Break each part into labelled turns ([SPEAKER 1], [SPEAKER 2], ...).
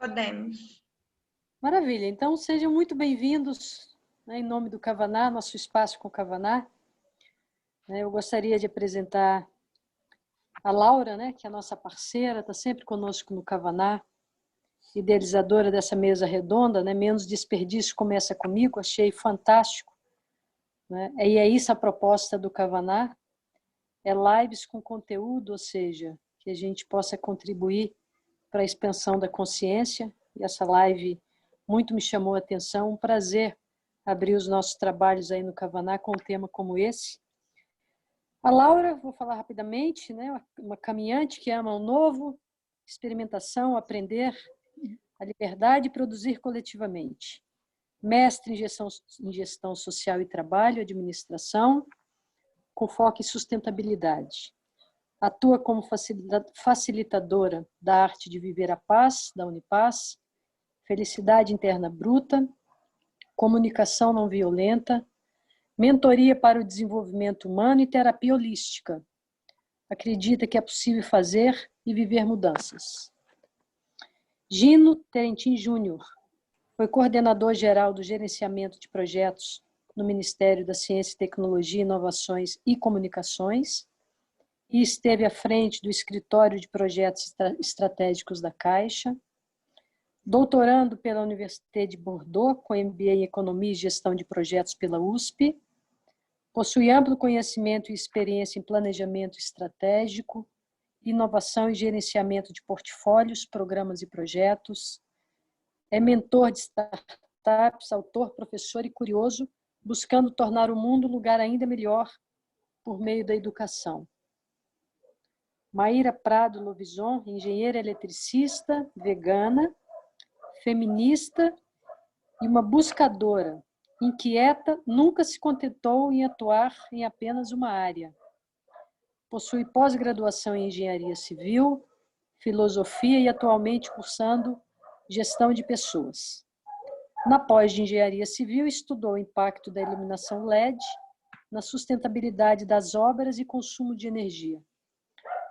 [SPEAKER 1] Podemos.
[SPEAKER 2] Maravilha. Então, sejam muito bem-vindos, né, em nome do Kavaná, nosso espaço com o Kavaná. Eu gostaria de apresentar a Laura, né, que é a nossa parceira, está sempre conosco no Kavaná, idealizadora dessa mesa redonda, né, Menos Desperdício Começa Comigo, achei fantástico. Né? E é isso a proposta do Kavaná, é lives com conteúdo, ou seja, que a gente possa contribuir para a expansão da consciência, e essa live muito me chamou a atenção, um prazer abrir os nossos trabalhos aí no Kavaná com um tema como esse. A Laura, vou falar rapidamente, né, uma caminhante que ama o novo, experimentação, aprender, a liberdade e produzir coletivamente. Mestre em gestão social e trabalho, administração, com foco em sustentabilidade. Atua como facilitadora da arte de viver a paz, da Unipaz, felicidade interna bruta, comunicação não violenta, mentoria para o desenvolvimento humano e terapia holística. Acredita que é possível fazer e viver mudanças. Gino Terentin Júnior foi coordenador geral do gerenciamento de projetos no Ministério da Ciência, Tecnologia, Inovações e Comunicações e esteve à frente do Escritório de Projetos Estratégicos da Caixa, doutorando pela Université de Bordeaux, com MBA em Economia e Gestão de Projetos pela USP, possui amplo conhecimento e experiência em planejamento estratégico, inovação e gerenciamento de portfólios, programas e projetos, é mentor de startups, autor, professor e curioso, buscando tornar o mundo um lugar ainda melhor por meio da educação. Maíra Prado Lovison, engenheira eletricista, vegana, feminista e uma buscadora, inquieta, nunca se contentou em atuar em apenas uma área. Possui pós-graduação em engenharia civil, filosofia e atualmente cursando gestão de pessoas. Na pós de engenharia civil, estudou o impacto da iluminação LED na sustentabilidade das obras e consumo de energia.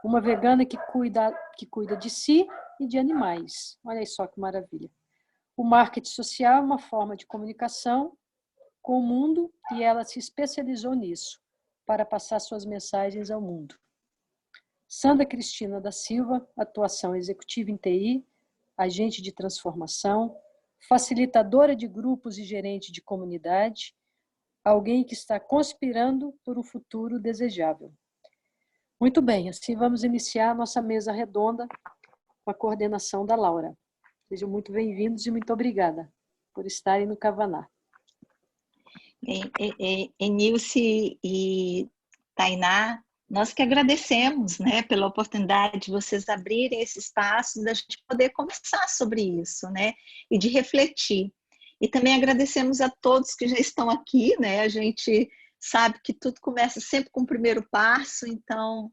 [SPEAKER 2] Uma vegana que cuida de si e de animais. Olha aí só que maravilha. O marketing social é uma forma de comunicação com o mundo e ela se especializou nisso, para passar suas mensagens ao mundo. Sandra Cristina da Silva, atuação executiva em TI, agente de transformação, facilitadora de grupos e gerente de comunidade, alguém que está conspirando por um futuro desejável. Muito bem, assim vamos iniciar a nossa mesa redonda com a coordenação da Laura. Sejam muito bem-vindos e muito obrigada por estarem no Kavaná.
[SPEAKER 3] Nilce e Tainá, nós que agradecemos, né, pela oportunidade de vocês abrirem esse espaço, da gente poder conversar sobre isso, né, e de refletir. E também agradecemos a todos que já estão aqui, né, a gente sabe que tudo começa sempre com o primeiro passo, então,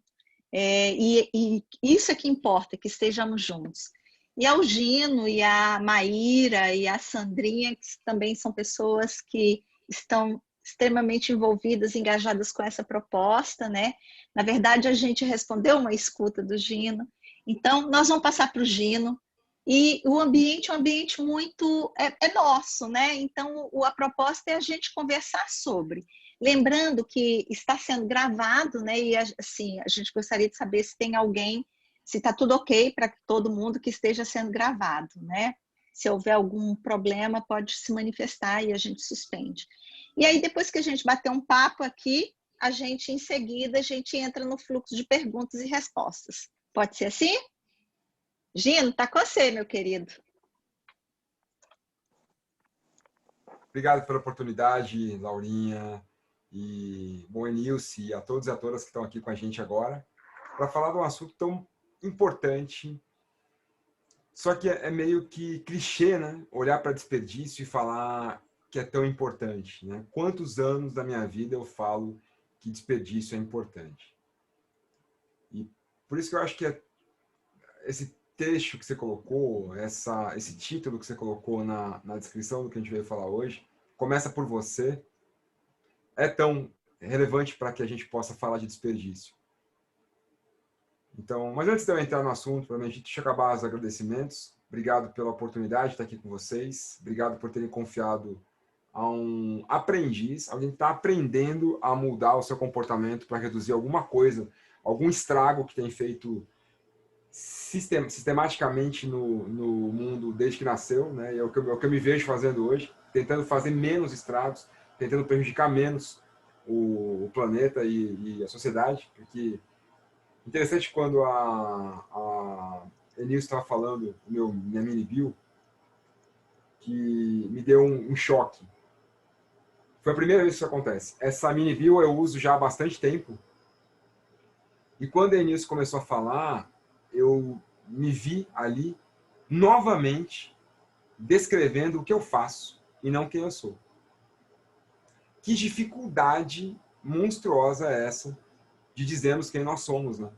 [SPEAKER 3] e isso é que importa, que estejamos juntos. E ao Gino, e a Maíra, e a Sandrinha, que também são pessoas que estão extremamente envolvidas, engajadas com essa proposta, né? Na verdade, a gente respondeu uma escuta do Gino. Então, nós vamos passar para o Gino. E o ambiente é um ambiente muito... é nosso, né? Então, a proposta é a gente conversar sobre. Lembrando que está sendo gravado, né? E, assim, a gente gostaria de saber se tem alguém, se está tudo ok para todo mundo que esteja sendo gravado, né? Se houver algum problema, pode se manifestar e a gente suspende. E aí, depois que a gente bater um papo aqui, em seguida, a gente entra no fluxo de perguntas e respostas. Pode ser assim? Gino, está com você, meu querido.
[SPEAKER 4] Obrigado pela oportunidade, Laurinha, e bom, Nilce, e a todos e a todas que estão aqui com a gente agora, para falar de um assunto tão importante. Só que é meio que clichê, né? Olhar para desperdício e falar que é tão importante, né? Quantos anos da minha vida eu falo que desperdício é importante? E por isso que eu acho que esse texto que você colocou, esse título que você colocou na descrição do que a gente veio falar hoje, começa por você, é tão relevante para que a gente possa falar de desperdício. Então, mas antes de eu entrar no assunto, para a gente acabar os agradecimentos, Obrigado pela oportunidade de estar aqui com vocês. Obrigado por terem confiado a um aprendiz, alguém que está aprendendo a mudar o seu comportamento para reduzir alguma coisa, algum estrago que tem feito sistematicamente no mundo desde que nasceu, né? É o que eu me vejo fazendo hoje, tentando fazer menos estragos, tentando prejudicar menos o planeta e a sociedade, porque interessante quando a Enilson estava falando, minha mini bio, que me deu um choque. Foi a primeira vez que isso acontece. Essa mini bio eu uso já há bastante tempo, e quando a Enilson começou a falar, eu me vi ali novamente descrevendo o que eu faço e não quem eu sou. Que dificuldade monstruosa é essa de dizermos quem nós somos, né?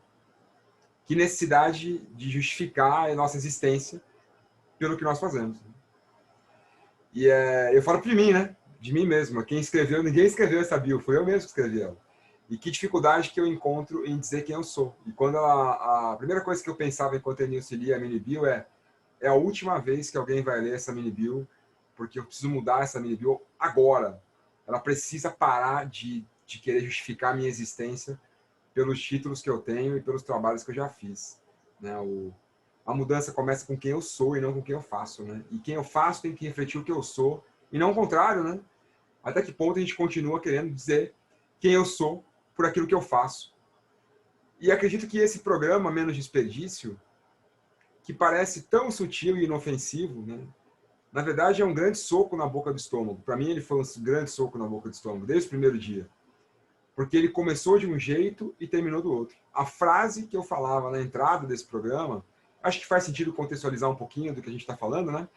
[SPEAKER 4] Que necessidade de justificar a nossa existência pelo que nós fazemos. E eu falo de mim, né? De mim mesmo. Quem escreveu, ninguém escreveu essa bio, foi eu mesmo que escrevi ela. E que dificuldade que eu encontro em dizer quem eu sou. E quando a primeira coisa que eu pensava enquanto eu lia a mini bio é a última vez que alguém vai ler essa mini bio, porque eu preciso mudar essa mini bio agora. Ela precisa parar de querer justificar a minha existência pelos títulos que eu tenho e pelos trabalhos que eu já fiz. Né? A mudança começa com quem eu sou e não com quem eu faço. Né? E quem eu faço tem que refletir o que eu sou e não o contrário. Né? Até que ponto a gente continua querendo dizer quem eu sou por aquilo que eu faço. E acredito que esse programa, Menos Desperdício, que parece tão sutil e inofensivo, né? Na verdade é um grande soco na boca do estômago. Para mim ele foi um grande soco na boca do estômago, desde o primeiro dia. Porque ele começou de um jeito e terminou do outro. A frase que eu falava na entrada desse programa, acho que faz sentido contextualizar um pouquinho do que a gente está falando, né?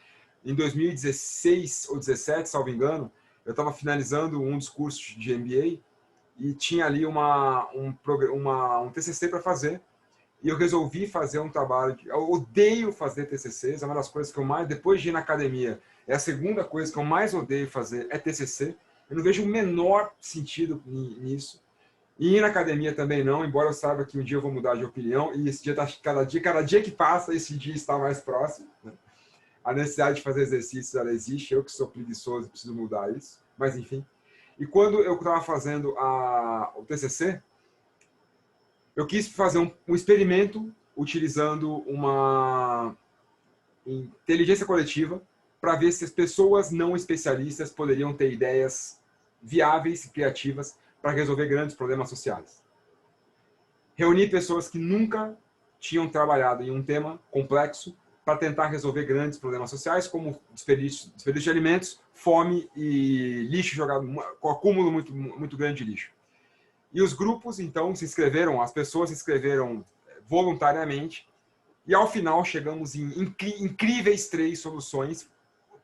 [SPEAKER 4] Em 2016 ou 2017, salvo engano, eu estava finalizando um dos cursos de MBA e tinha ali um TCC para fazer. E eu resolvi fazer um trabalho. Eu odeio fazer TCCs, é uma das coisas que eu mais, depois de ir na academia, é a segunda coisa que eu mais odeio fazer, é TCC. Eu não vejo o menor sentido nisso. E ir na academia também não, embora eu saiba que um dia eu vou mudar de opinião, e esse dia tá, cada dia que passa, esse dia está mais próximo. Né? A necessidade de fazer exercício, ela existe, eu que sou preguiçoso preciso mudar isso, mas enfim. E quando eu estava fazendo o TCC, eu quis fazer um experimento utilizando uma inteligência coletiva para ver se as pessoas não especialistas poderiam ter ideias viáveis e criativas para resolver grandes problemas sociais. Reuni pessoas que nunca tinham trabalhado em um tema complexo para tentar resolver grandes problemas sociais, como desperdício de alimentos, fome e lixo jogado, com acúmulo muito grande de lixo. E os grupos, então, se inscreveram, as pessoas se inscreveram voluntariamente, e ao final chegamos em incríveis 3 soluções.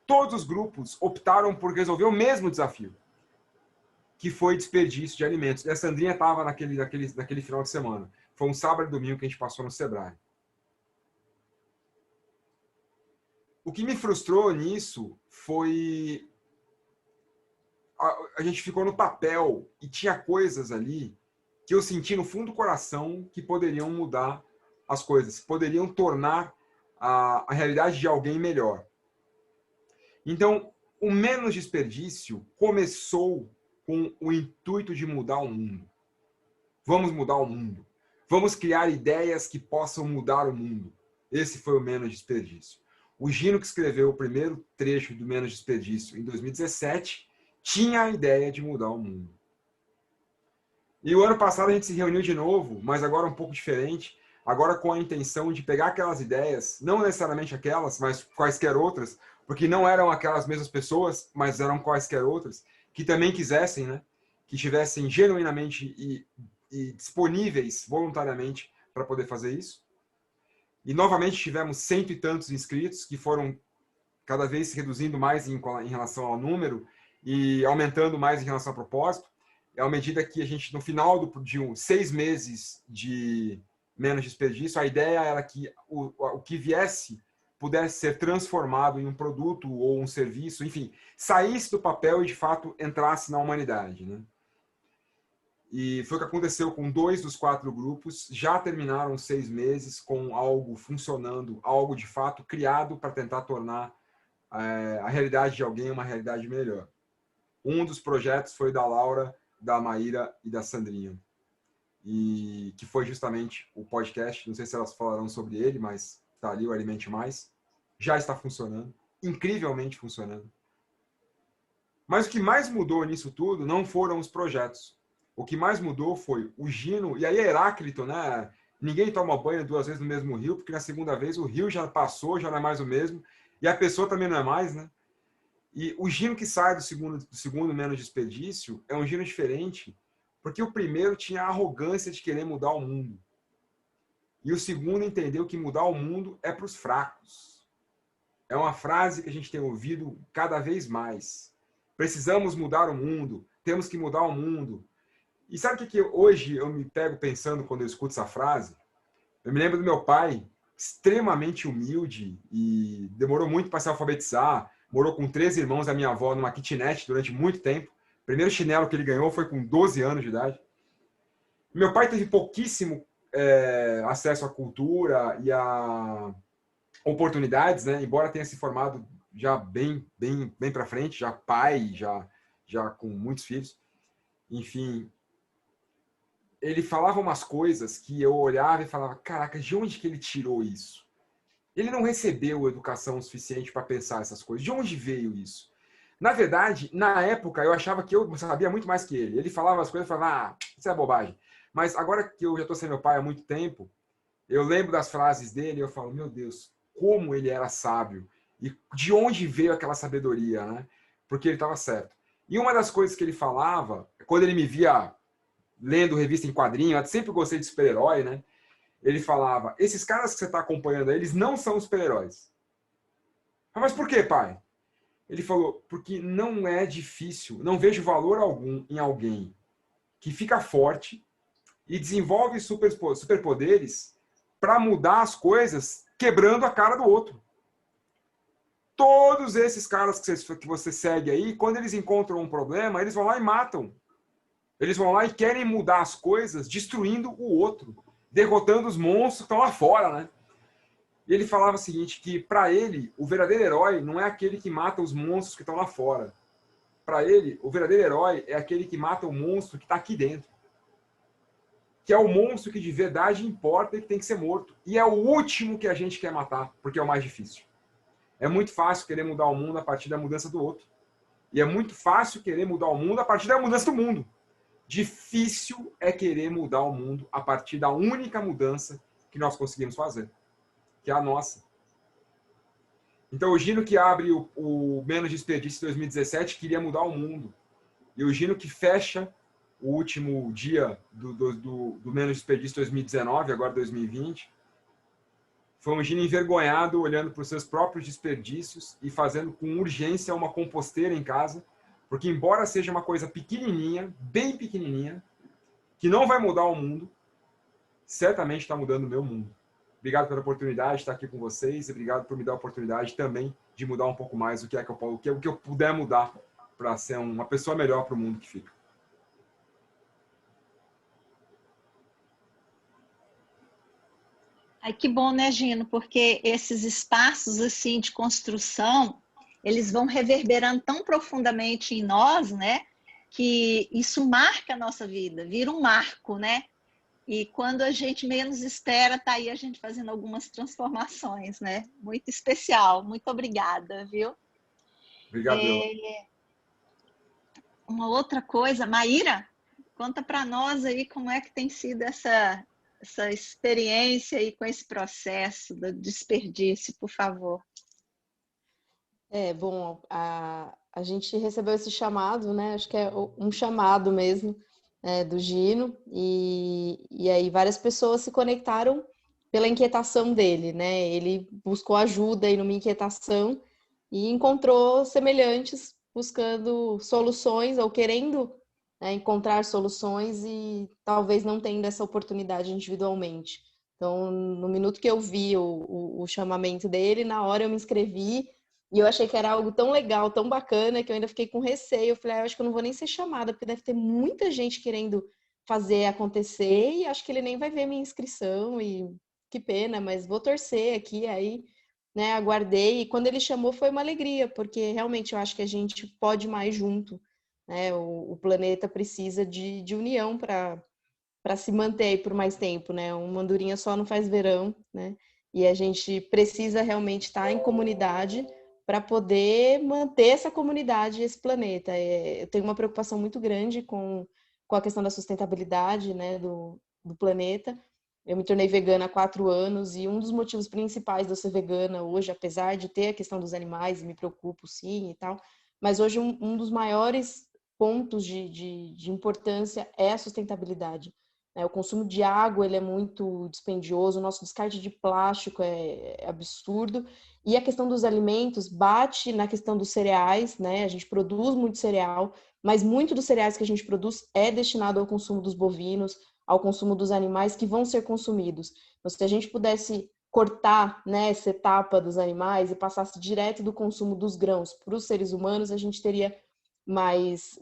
[SPEAKER 4] Todos os grupos optaram por resolver o mesmo desafio, que foi desperdício de alimentos. E a Sandrinha estava naquele final de semana. Foi um sábado e domingo que a gente passou no Sebrae. O que me frustrou nisso foi... A gente ficou no papel e tinha coisas ali que eu senti no fundo do coração que poderiam mudar as coisas, poderiam tornar a realidade de alguém melhor. Então, o Menos Desperdício começou com o intuito de mudar o mundo. Vamos mudar o mundo. Vamos criar ideias que possam mudar o mundo. Esse foi o Menos Desperdício. O Gino, que escreveu o primeiro trecho do Menos Desperdício em 2017, tinha a ideia de mudar o mundo. E o ano passado a gente se reuniu de novo, mas agora um pouco diferente, agora com a intenção de pegar aquelas ideias, não necessariamente aquelas, mas quaisquer outras, porque não eram aquelas mesmas pessoas, mas eram quaisquer outras, que também quisessem, né? Que estivessem genuinamente e disponíveis voluntariamente para poder fazer isso. E novamente tivemos 100 e tantos inscritos, que foram cada vez se reduzindo mais em relação ao número e aumentando mais em relação ao propósito. É à medida que a gente, no final de 6 meses de Menos Desperdício, a ideia era que o que viesse pudesse ser transformado em um produto ou um serviço, enfim, saísse do papel e, de fato, entrasse na humanidade. Né? E foi o que aconteceu com 2 dos 4 grupos. Já terminaram 6 meses com algo funcionando, algo de fato criado para tentar tornar a realidade de alguém uma realidade melhor. Um dos projetos foi da Laura, da Maíra e da Sandrinha. E que foi justamente o podcast. Não sei se elas falarão sobre ele, mas está ali o Alimente Mais. Já está funcionando, incrivelmente funcionando. Mas o que mais mudou nisso tudo não foram os projetos. O que mais mudou foi o Gino, e aí é Heráclito, né? Ninguém toma banho 2 vezes no mesmo rio, porque na segunda vez o rio já passou, já não é mais o mesmo, e a pessoa também não é mais, né? E o Gino que sai do segundo menos desperdício é um Gino diferente, porque o primeiro tinha a arrogância de querer mudar o mundo. E o segundo entendeu que mudar o mundo é para os fracos. É uma frase que a gente tem ouvido cada vez mais. Precisamos mudar o mundo, temos que mudar o mundo. E sabe o que hoje eu me pego pensando quando eu escuto essa frase? Eu me lembro do meu pai, extremamente humilde e demorou muito para se alfabetizar, morou com 3 irmãos da minha avó numa kitnet durante muito tempo. O primeiro chinelo que ele ganhou foi com 12 anos de idade. Meu pai teve pouquíssimo acesso à cultura e a oportunidades, né? Embora tenha se formado já bem para frente, já pai, já com muitos filhos. Enfim, ele falava umas coisas que eu olhava e falava, caraca, de onde que ele tirou isso? Ele não recebeu educação suficiente para pensar essas coisas. De onde veio isso? Na verdade, na época, eu achava que eu sabia muito mais que ele. Ele falava as coisas e falava, isso é bobagem. Mas agora que eu já estou sem meu pai há muito tempo, eu lembro das frases dele e eu falo, meu Deus, como ele era sábio. E de onde veio aquela sabedoria, né? Porque ele estava certo. E uma das coisas que ele falava, quando ele me via lendo revista em quadrinho, eu sempre gostei de super-herói, né? Ele falava, esses caras que você está acompanhando, eles não são super-heróis. Mas por quê, pai? Ele falou, porque não é difícil, não vejo valor algum em alguém que fica forte e desenvolve superpoderes para mudar as coisas quebrando a cara do outro. Todos esses caras que você segue aí, quando eles encontram um problema, eles vão lá e matam. Eles vão lá e querem mudar as coisas destruindo o outro, derrotando os monstros que estão lá fora, né? E ele falava o seguinte, que para ele, o verdadeiro herói não é aquele que mata os monstros que estão lá fora. Para ele, o verdadeiro herói é aquele que mata o monstro que está aqui dentro. Que é o monstro que de verdade importa e que tem que ser morto. E é o último que a gente quer matar, porque é o mais difícil. É muito fácil querer mudar o mundo a partir da mudança do outro. E é muito fácil querer mudar o mundo a partir da mudança do mundo. Difícil é querer mudar o mundo a partir da única mudança que nós conseguimos fazer, que é a nossa. Então, o Gino que abre o Menos Desperdício 2017 queria mudar o mundo. E o Gino que fecha o último dia do Menos Desperdício 2019, agora 2020, foi um Gino envergonhado, olhando para os seus próprios desperdícios e fazendo com urgência uma composteira em casa, porque embora seja uma coisa pequenininha, bem pequenininha, que não vai mudar o mundo, certamente está mudando o meu mundo. Obrigado pela oportunidade de estar aqui com vocês e obrigado por me dar a oportunidade também de mudar um pouco mais o que eu puder mudar para ser uma pessoa melhor para o mundo que fica.
[SPEAKER 3] Ai, que bom, né, Gino? Porque esses espaços assim de construção, eles vão reverberando tão profundamente em nós, né? Que isso marca a nossa vida, vira um marco, né? E quando a gente menos espera, tá aí a gente fazendo algumas transformações, né? Muito especial. Muito obrigada, viu?
[SPEAKER 4] Obrigado,
[SPEAKER 3] Uma outra coisa, Maíra, conta para nós aí como é que tem sido essa experiência aí com esse processo do desperdício, por favor.
[SPEAKER 1] Bom, a gente recebeu esse chamado, né? Acho que é um chamado mesmo, do Gino, e aí várias pessoas se conectaram pela inquietação dele, né? Ele buscou ajuda aí numa inquietação e encontrou semelhantes buscando soluções ou querendo encontrar soluções e talvez não tendo essa oportunidade individualmente. Então, no minuto que eu vi o chamamento dele, na hora eu me inscrevi e eu achei que era algo tão legal, tão bacana, que eu ainda fiquei com receio. Eu falei, eu acho que eu não vou nem ser chamada, porque deve ter muita gente querendo fazer acontecer e acho que ele nem vai ver minha inscrição e que pena, mas vou torcer aqui, aí, né, aguardei e quando ele chamou foi uma alegria, porque realmente eu acho que a gente pode mais junto, né, o planeta precisa de união para se manter aí por mais tempo, né, uma andorinha só não faz verão, né, e a gente precisa realmente estar em comunidade para poder manter essa comunidade e esse planeta. Eu tenho uma preocupação muito grande com a questão da sustentabilidade, né, do planeta. Eu me tornei vegana há 4 anos e um dos motivos principais de eu ser vegana hoje, apesar de ter a questão dos animais, me preocupo sim e tal, mas hoje um dos maiores pontos de importância é a sustentabilidade. O consumo de água ele é muito dispendioso, o nosso descarte de plástico é absurdo, e a questão dos alimentos bate na questão dos cereais, né? A gente produz muito cereal, mas muito dos cereais que a gente produz é destinado ao consumo dos bovinos, ao consumo dos animais que vão ser consumidos. Então, se a gente pudesse cortar, né, essa etapa dos animais e passasse direto do consumo dos grãos para os seres humanos, a gente teria mais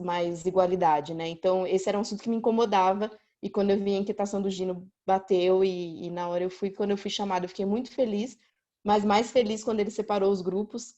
[SPEAKER 1] igualdade, né? Então, esse era um assunto que me incomodava e quando eu vi a inquietação do Gino, bateu e na hora quando eu fui chamada, eu fiquei muito feliz, mas mais feliz quando ele separou os grupos.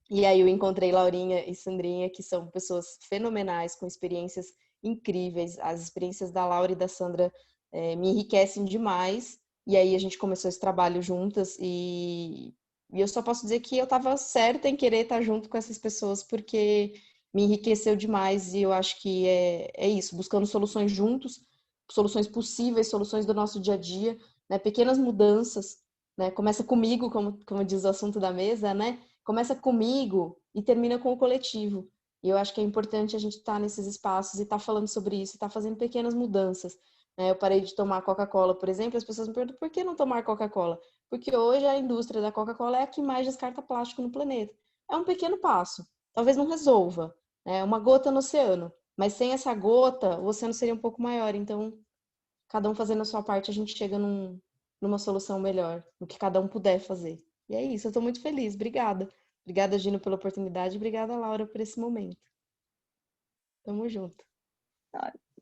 [SPEAKER 1] E aí eu encontrei Laurinha e Sandrinha, que são pessoas fenomenais, com experiências incríveis. As experiências da Laura e da Sandra me enriquecem demais. E aí a gente começou esse trabalho juntas e eu só posso dizer que eu estava certa em querer estar junto com essas pessoas, porque me enriqueceu demais e eu acho que é isso, buscando soluções juntos, soluções possíveis, soluções do nosso dia a dia, né? Pequenas mudanças, né? Começa comigo, como diz o assunto da mesa, né? Começa comigo e termina com o coletivo. E eu acho que é importante a gente estar nesses espaços e estar falando sobre isso, estar fazendo pequenas mudanças. Eu parei de tomar Coca-Cola, por exemplo, e as pessoas me perguntam por que não tomar Coca-Cola? Porque hoje a indústria da Coca-Cola é a que mais descarta plástico no planeta. É um pequeno passo. Talvez não resolva, é uma gota no oceano, mas sem essa gota, o oceano seria um pouco maior. Então, cada um fazendo a sua parte, a gente chega numa solução melhor, no que cada um puder fazer. E é isso, eu estou muito feliz. Obrigada. Obrigada, Gino, pela oportunidade. Obrigada, Laura, por esse momento. Tamo junto.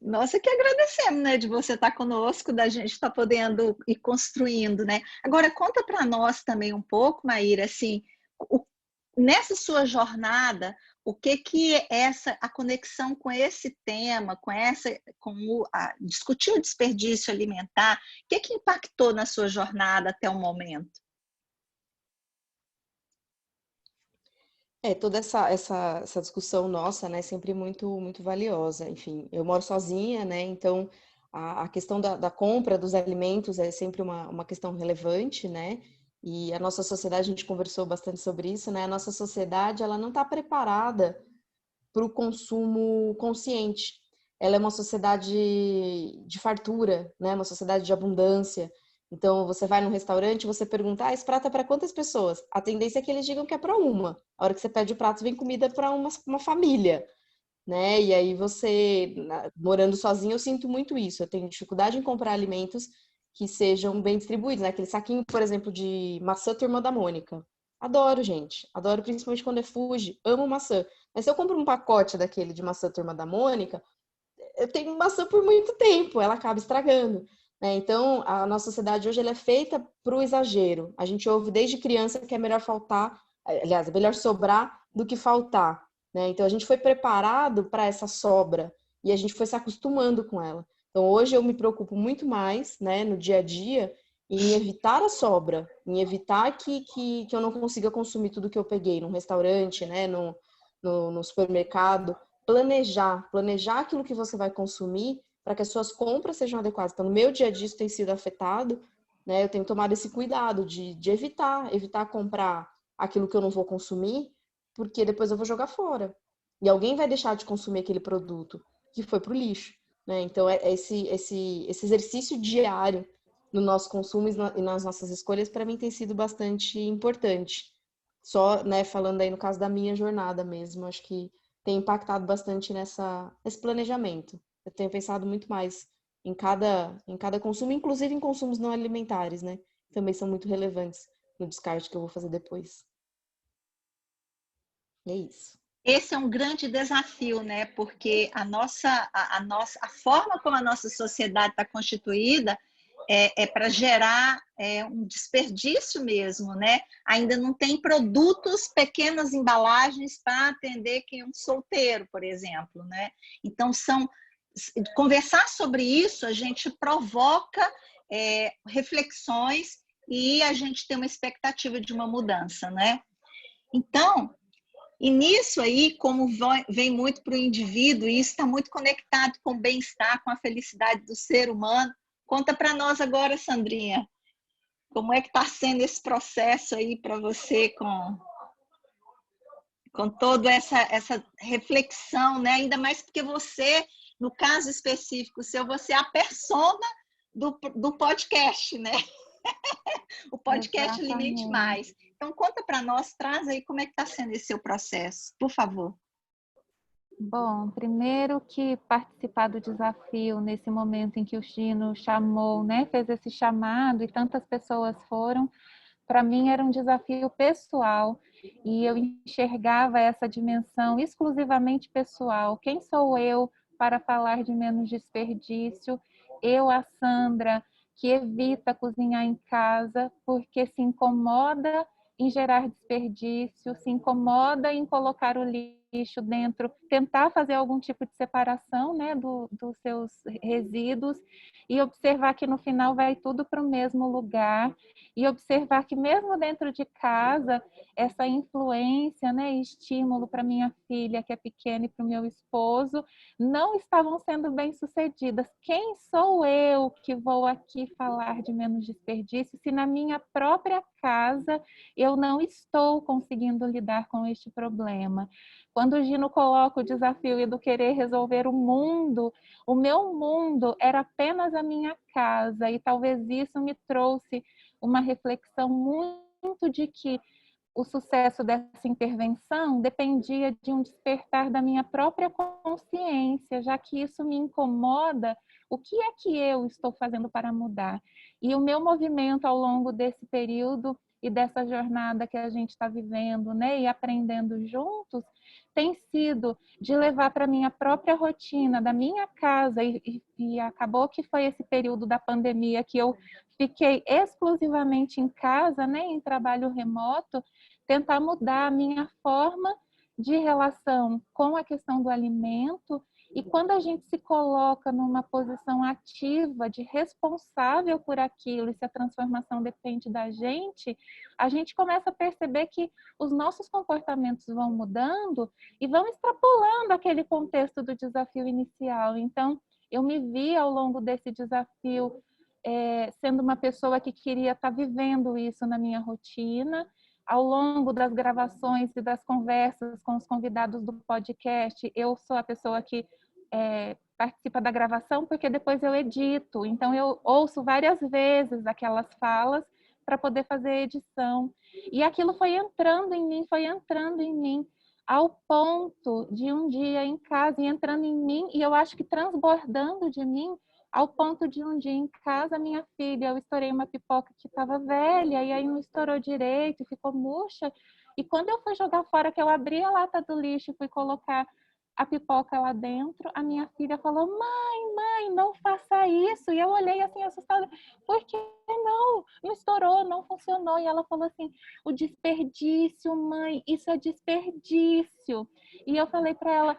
[SPEAKER 3] Nós é que agradecemos, né, de você estar conosco, da gente estar podendo ir construindo, né? Agora, conta para nós também um pouco, Maíra, assim, nessa sua jornada, o que é a conexão com esse tema, discutir o desperdício alimentar, o que impactou na sua jornada até o momento?
[SPEAKER 1] Toda essa discussão nossa, né, sempre muito valiosa. Enfim, eu moro sozinha, né, então a questão da compra dos alimentos é sempre uma questão relevante, né, e a nossa sociedade, a gente conversou bastante sobre isso, né, a nossa sociedade, ela não está preparada para o consumo consciente. Ela é uma sociedade de fartura, né, uma sociedade de abundância. Então, você vai num restaurante, você pergunta, esse prato é para quantas pessoas? A tendência é que eles digam que é para uma. A hora que você pede o prato, vem comida para uma família, né? E aí você, morando sozinho, eu sinto muito isso. Eu tenho dificuldade em comprar alimentos que sejam bem distribuídos, né? Aquele saquinho, por exemplo, de maçã Turma da Mônica. Adoro, gente. Adoro, principalmente quando é Fuji. Amo maçã. Mas se eu compro um pacote daquele de maçã Turma da Mônica, eu tenho maçã por muito tempo, ela acaba estragando, né? Então, a nossa sociedade hoje ela é feita para o exagero. A gente ouve desde criança que é melhor faltar, aliás, é melhor sobrar do que faltar, né? Então, a gente foi preparado para essa sobra e a gente foi se acostumando com ela. Então, hoje eu me preocupo muito mais, né, no dia a dia, em evitar a sobra, em evitar que eu não consiga consumir tudo que eu peguei num restaurante, né, no supermercado, planejar aquilo que você vai consumir para que as suas compras sejam adequadas. Então, no meu dia a dia isso tem sido afetado, né? Eu tenho tomado esse cuidado de evitar comprar aquilo que eu não vou consumir, porque depois eu vou jogar fora. E alguém vai deixar de consumir aquele produto que foi para o lixo, né? Então, esse exercício diário no nosso consumo e nas nossas escolhas, para mim, tem sido bastante importante. Só, né, falando aí no caso da minha jornada mesmo, acho que tem impactado bastante nesse planejamento. Eu tenho pensado muito mais em cada consumo, inclusive em consumos não alimentares, né? Também são muito relevantes no descarte que eu vou fazer depois. E é isso.
[SPEAKER 3] Esse é um grande desafio, né? Porque a forma como a nossa sociedade está constituída é para gerar um desperdício mesmo, né? Ainda não tem produtos, pequenas embalagens para atender quem é um solteiro, por exemplo, né? Então, conversar sobre isso, a gente provoca reflexões e a gente tem uma expectativa de uma mudança, né? Então, e nisso aí, como vem muito para o indivíduo, e isso está muito conectado com o bem-estar, com a felicidade do ser humano. Conta para nós agora, Sandrinha, como é que está sendo esse processo aí para você com toda essa reflexão, né? Ainda mais porque você, no caso específico seu, você é a persona do podcast, né? O podcast Limite Mais. Então, conta para nós, traz aí como é que está sendo esse seu processo, por favor.
[SPEAKER 5] Bom, primeiro que participar do desafio nesse momento em que o Gino chamou, né, fez esse chamado e tantas pessoas foram, para mim era um desafio pessoal e eu enxergava essa dimensão exclusivamente pessoal. Quem sou eu para falar de menos desperdício? Eu, a Sandra, que evita cozinhar em casa porque se incomoda em gerar desperdício, se incomoda em colocar o lixo dentro, tentar fazer algum tipo de separação, né, dos seus resíduos e observar que no final vai tudo para o mesmo lugar e observar que mesmo dentro de casa, essa influência, né, estímulo para minha filha que é pequena e para o meu esposo não estavam sendo bem sucedidas. Quem sou eu que vou aqui falar de menos desperdício se na minha própria casa eu não estou conseguindo lidar com este problema? Quando o Gino coloca o desafio do querer resolver o mundo, o meu mundo era apenas a minha casa e talvez isso me trouxe uma reflexão muito de que o sucesso dessa intervenção dependia de um despertar da minha própria consciência, já que isso me incomoda, o que é que eu estou fazendo para mudar? E o meu movimento ao longo desse período e dessa jornada que a gente está vivendo, né, e aprendendo juntos, tem sido de levar para a minha própria rotina, da minha casa, e acabou que foi esse período da pandemia que eu fiquei exclusivamente em casa, né, em trabalho remoto, tentar mudar a minha forma de relação com a questão do alimento. E quando a gente se coloca numa posição ativa, de responsável por aquilo, e se a transformação depende da gente, a gente começa a perceber que os nossos comportamentos vão mudando e vão extrapolando aquele contexto do desafio inicial. Então, eu me vi ao longo desse desafio sendo uma pessoa que queria estar vivendo isso na minha rotina. Ao longo das gravações e das conversas com os convidados do podcast, eu sou a pessoa que participa da gravação porque depois eu edito. Então, eu ouço várias vezes aquelas falas para poder fazer a edição. E aquilo foi entrando em mim, ao ponto de um dia em casa e entrando em mim, e eu acho que transbordando de mim, ao ponto de um dia em casa, minha filha, eu estourei uma pipoca que estava velha, e aí não estourou direito, ficou murcha. E quando eu fui jogar fora, que eu abri a lata do lixo e fui colocar a pipoca lá dentro, a minha filha falou: mãe, não faça isso. E eu olhei assim assustada: por que não? Não estourou, não funcionou. E ela falou assim: o desperdício, mãe, isso é desperdício. E eu falei para ela: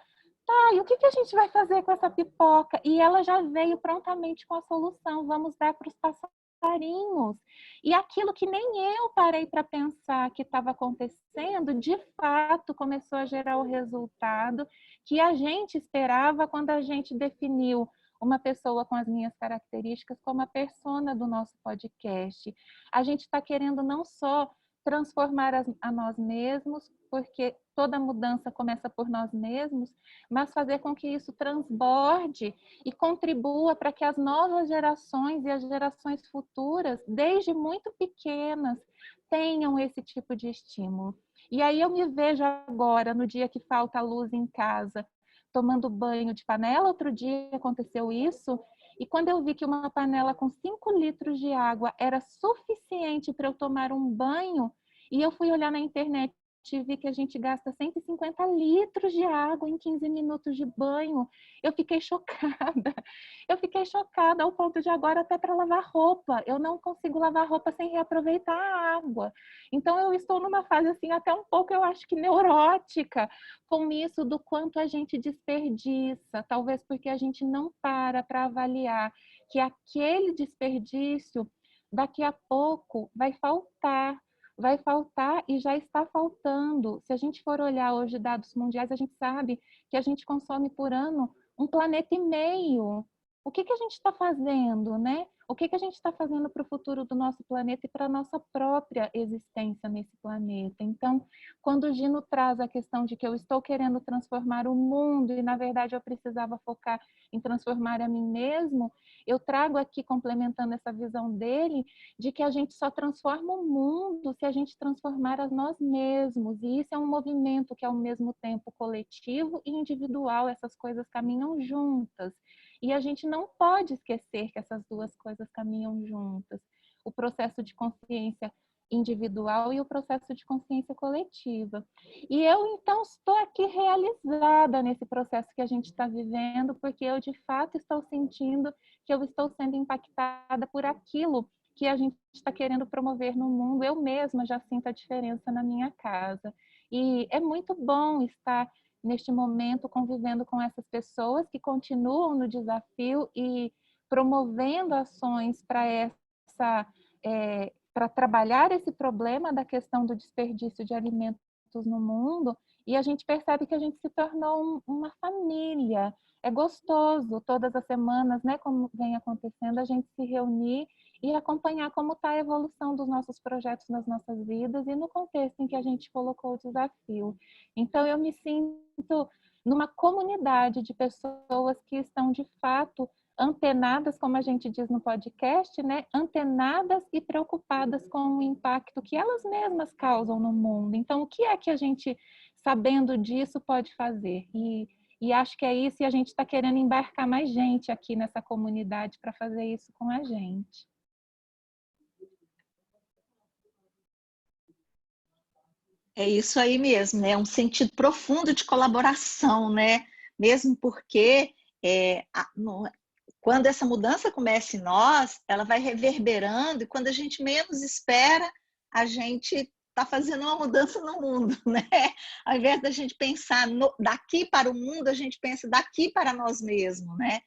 [SPEAKER 5] tá, e o que a gente vai fazer com essa pipoca? E ela já veio prontamente com a solução: vamos dar para os passarinhos. E aquilo que nem eu parei para pensar que estava acontecendo, de fato começou a gerar o resultado que a gente esperava quando a gente definiu uma pessoa com as minhas características como a persona do nosso podcast. A gente está querendo não só transformar a nós mesmos, porque toda mudança começa por nós mesmos, mas fazer com que isso transborde e contribua para que as novas gerações e as gerações futuras, desde muito pequenas, tenham esse tipo de estímulo. E aí eu me vejo agora, no dia que falta luz em casa, tomando banho de panela. Outro dia aconteceu isso, e quando eu vi que uma panela com 5 litros de água era suficiente para eu tomar um banho, e eu fui olhar na internet vi que a gente gasta 150 litros de água em 15 minutos de banho. Eu fiquei chocada. Eu fiquei chocada ao ponto de agora até para lavar roupa. Eu não consigo lavar roupa sem reaproveitar a água. Então eu estou numa fase assim até um pouco, eu acho que neurótica com isso do quanto a gente desperdiça. Talvez porque a gente não para avaliar que aquele desperdício daqui a pouco vai faltar e já está faltando. Se a gente for olhar hoje dados mundiais, a gente sabe que a gente consome por ano 1,5 planeta. O que a gente está fazendo, né? O que a gente está fazendo para o futuro do nosso planeta e para a nossa própria existência nesse planeta? Então, quando o Gino traz a questão de que eu estou querendo transformar o mundo e, na verdade, eu precisava focar em transformar a mim mesmo, eu trago aqui, complementando essa visão dele, de que a gente só transforma o mundo se a gente transformar a nós mesmos. E isso é um movimento que é ao mesmo tempo coletivo e individual, essas coisas caminham juntas. E a gente não pode esquecer que essas duas coisas caminham juntas. O processo de consciência individual e o processo de consciência coletiva. E eu, então, estou aqui realizada nesse processo que a gente está vivendo, porque eu, de fato, estou sentindo que eu estou sendo impactada por aquilo que a gente está querendo promover no mundo. Eu mesma já sinto a diferença na minha casa. E é muito bom estar neste momento convivendo com essas pessoas que continuam no desafio e promovendo ações para para trabalhar esse problema da questão do desperdício de alimentos no mundo, e a gente percebe que a gente se tornou uma família. É gostoso todas as semanas, né, como vem acontecendo, a gente se reunir e acompanhar como está a evolução dos nossos projetos nas nossas vidas e no contexto em que a gente colocou o desafio. Então, eu me sinto numa comunidade de pessoas que estão, de fato, antenadas, como a gente diz no podcast, né? Antenadas e preocupadas com o impacto que elas mesmas causam no mundo. Então, o que é que a gente, sabendo disso, pode fazer? E acho que é isso, e a gente está querendo embarcar mais gente aqui nessa comunidade para fazer isso com a gente.
[SPEAKER 3] É isso aí mesmo, né? Um sentido profundo de colaboração, né? Mesmo porque quando essa mudança começa em nós, ela vai reverberando, e quando a gente menos espera, a gente está fazendo uma mudança no mundo, né? Ao invés da gente pensar daqui para o mundo, a gente pensa daqui para nós mesmos, né?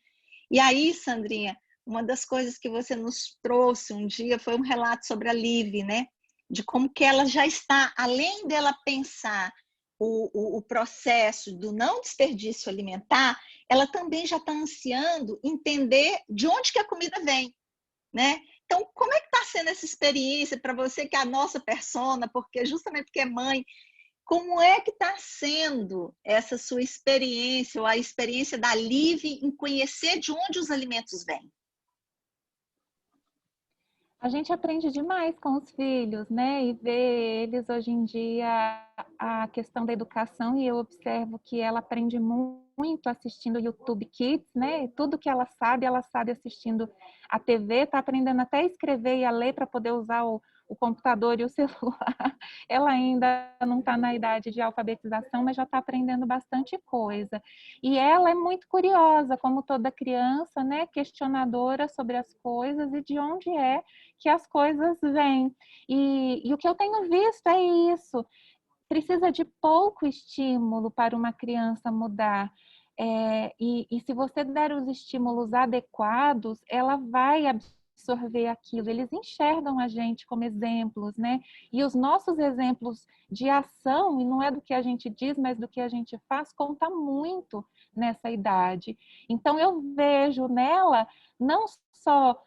[SPEAKER 3] E aí, Sandrinha, uma das coisas que você nos trouxe um dia foi um relato sobre a Liv, né? De como que ela já está, além dela pensar o processo do não desperdício alimentar, ela também já está ansiando entender de onde que a comida vem, né? Então, como é que está sendo essa experiência para você, que é a nossa persona, justamente porque é mãe, como é que está sendo essa sua experiência, ou a experiência da Liv em conhecer de onde os alimentos vêm?
[SPEAKER 5] A gente aprende demais com os filhos, né? E ver eles hoje em dia, a questão da educação, e eu observo que ela aprende muito assistindo YouTube Kids, né? Tudo que ela sabe assistindo a TV, está aprendendo até a escrever e a ler para poder usar o computador e o celular. Ela ainda não está na idade de alfabetização, mas já está aprendendo bastante coisa. E ela é muito curiosa, como toda criança, né? Questionadora sobre as coisas e de onde é que as coisas vêm. E o que eu tenho visto é isso. Precisa de pouco estímulo para uma criança mudar. E se você der os estímulos adequados, ela vai absorver aquilo. Eles enxergam a gente como exemplos, né? E os nossos exemplos de ação, e não é do que a gente diz, mas do que a gente faz, conta muito nessa idade. Então, eu vejo nela não só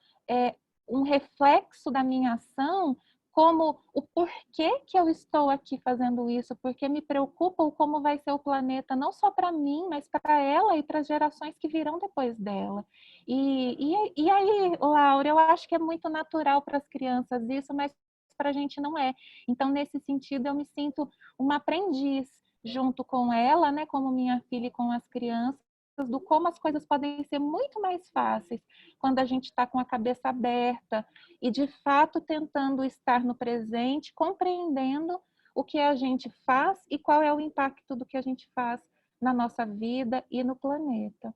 [SPEAKER 5] um reflexo da minha ação, como o porquê que eu estou aqui fazendo isso, porque me preocupa o como vai ser o planeta, não só para mim, mas para ela e para as gerações que virão depois dela. E aí, Laura, eu acho que é muito natural para as crianças isso, mas para a gente não é. Então, nesse sentido, eu me sinto uma aprendiz junto com ela, né, como minha filha e com as crianças, do como as coisas podem ser muito mais fáceis quando a gente está com a cabeça aberta e, de fato, tentando estar no presente, compreendendo o que a gente faz e qual é o impacto do que a gente faz na nossa vida e no planeta.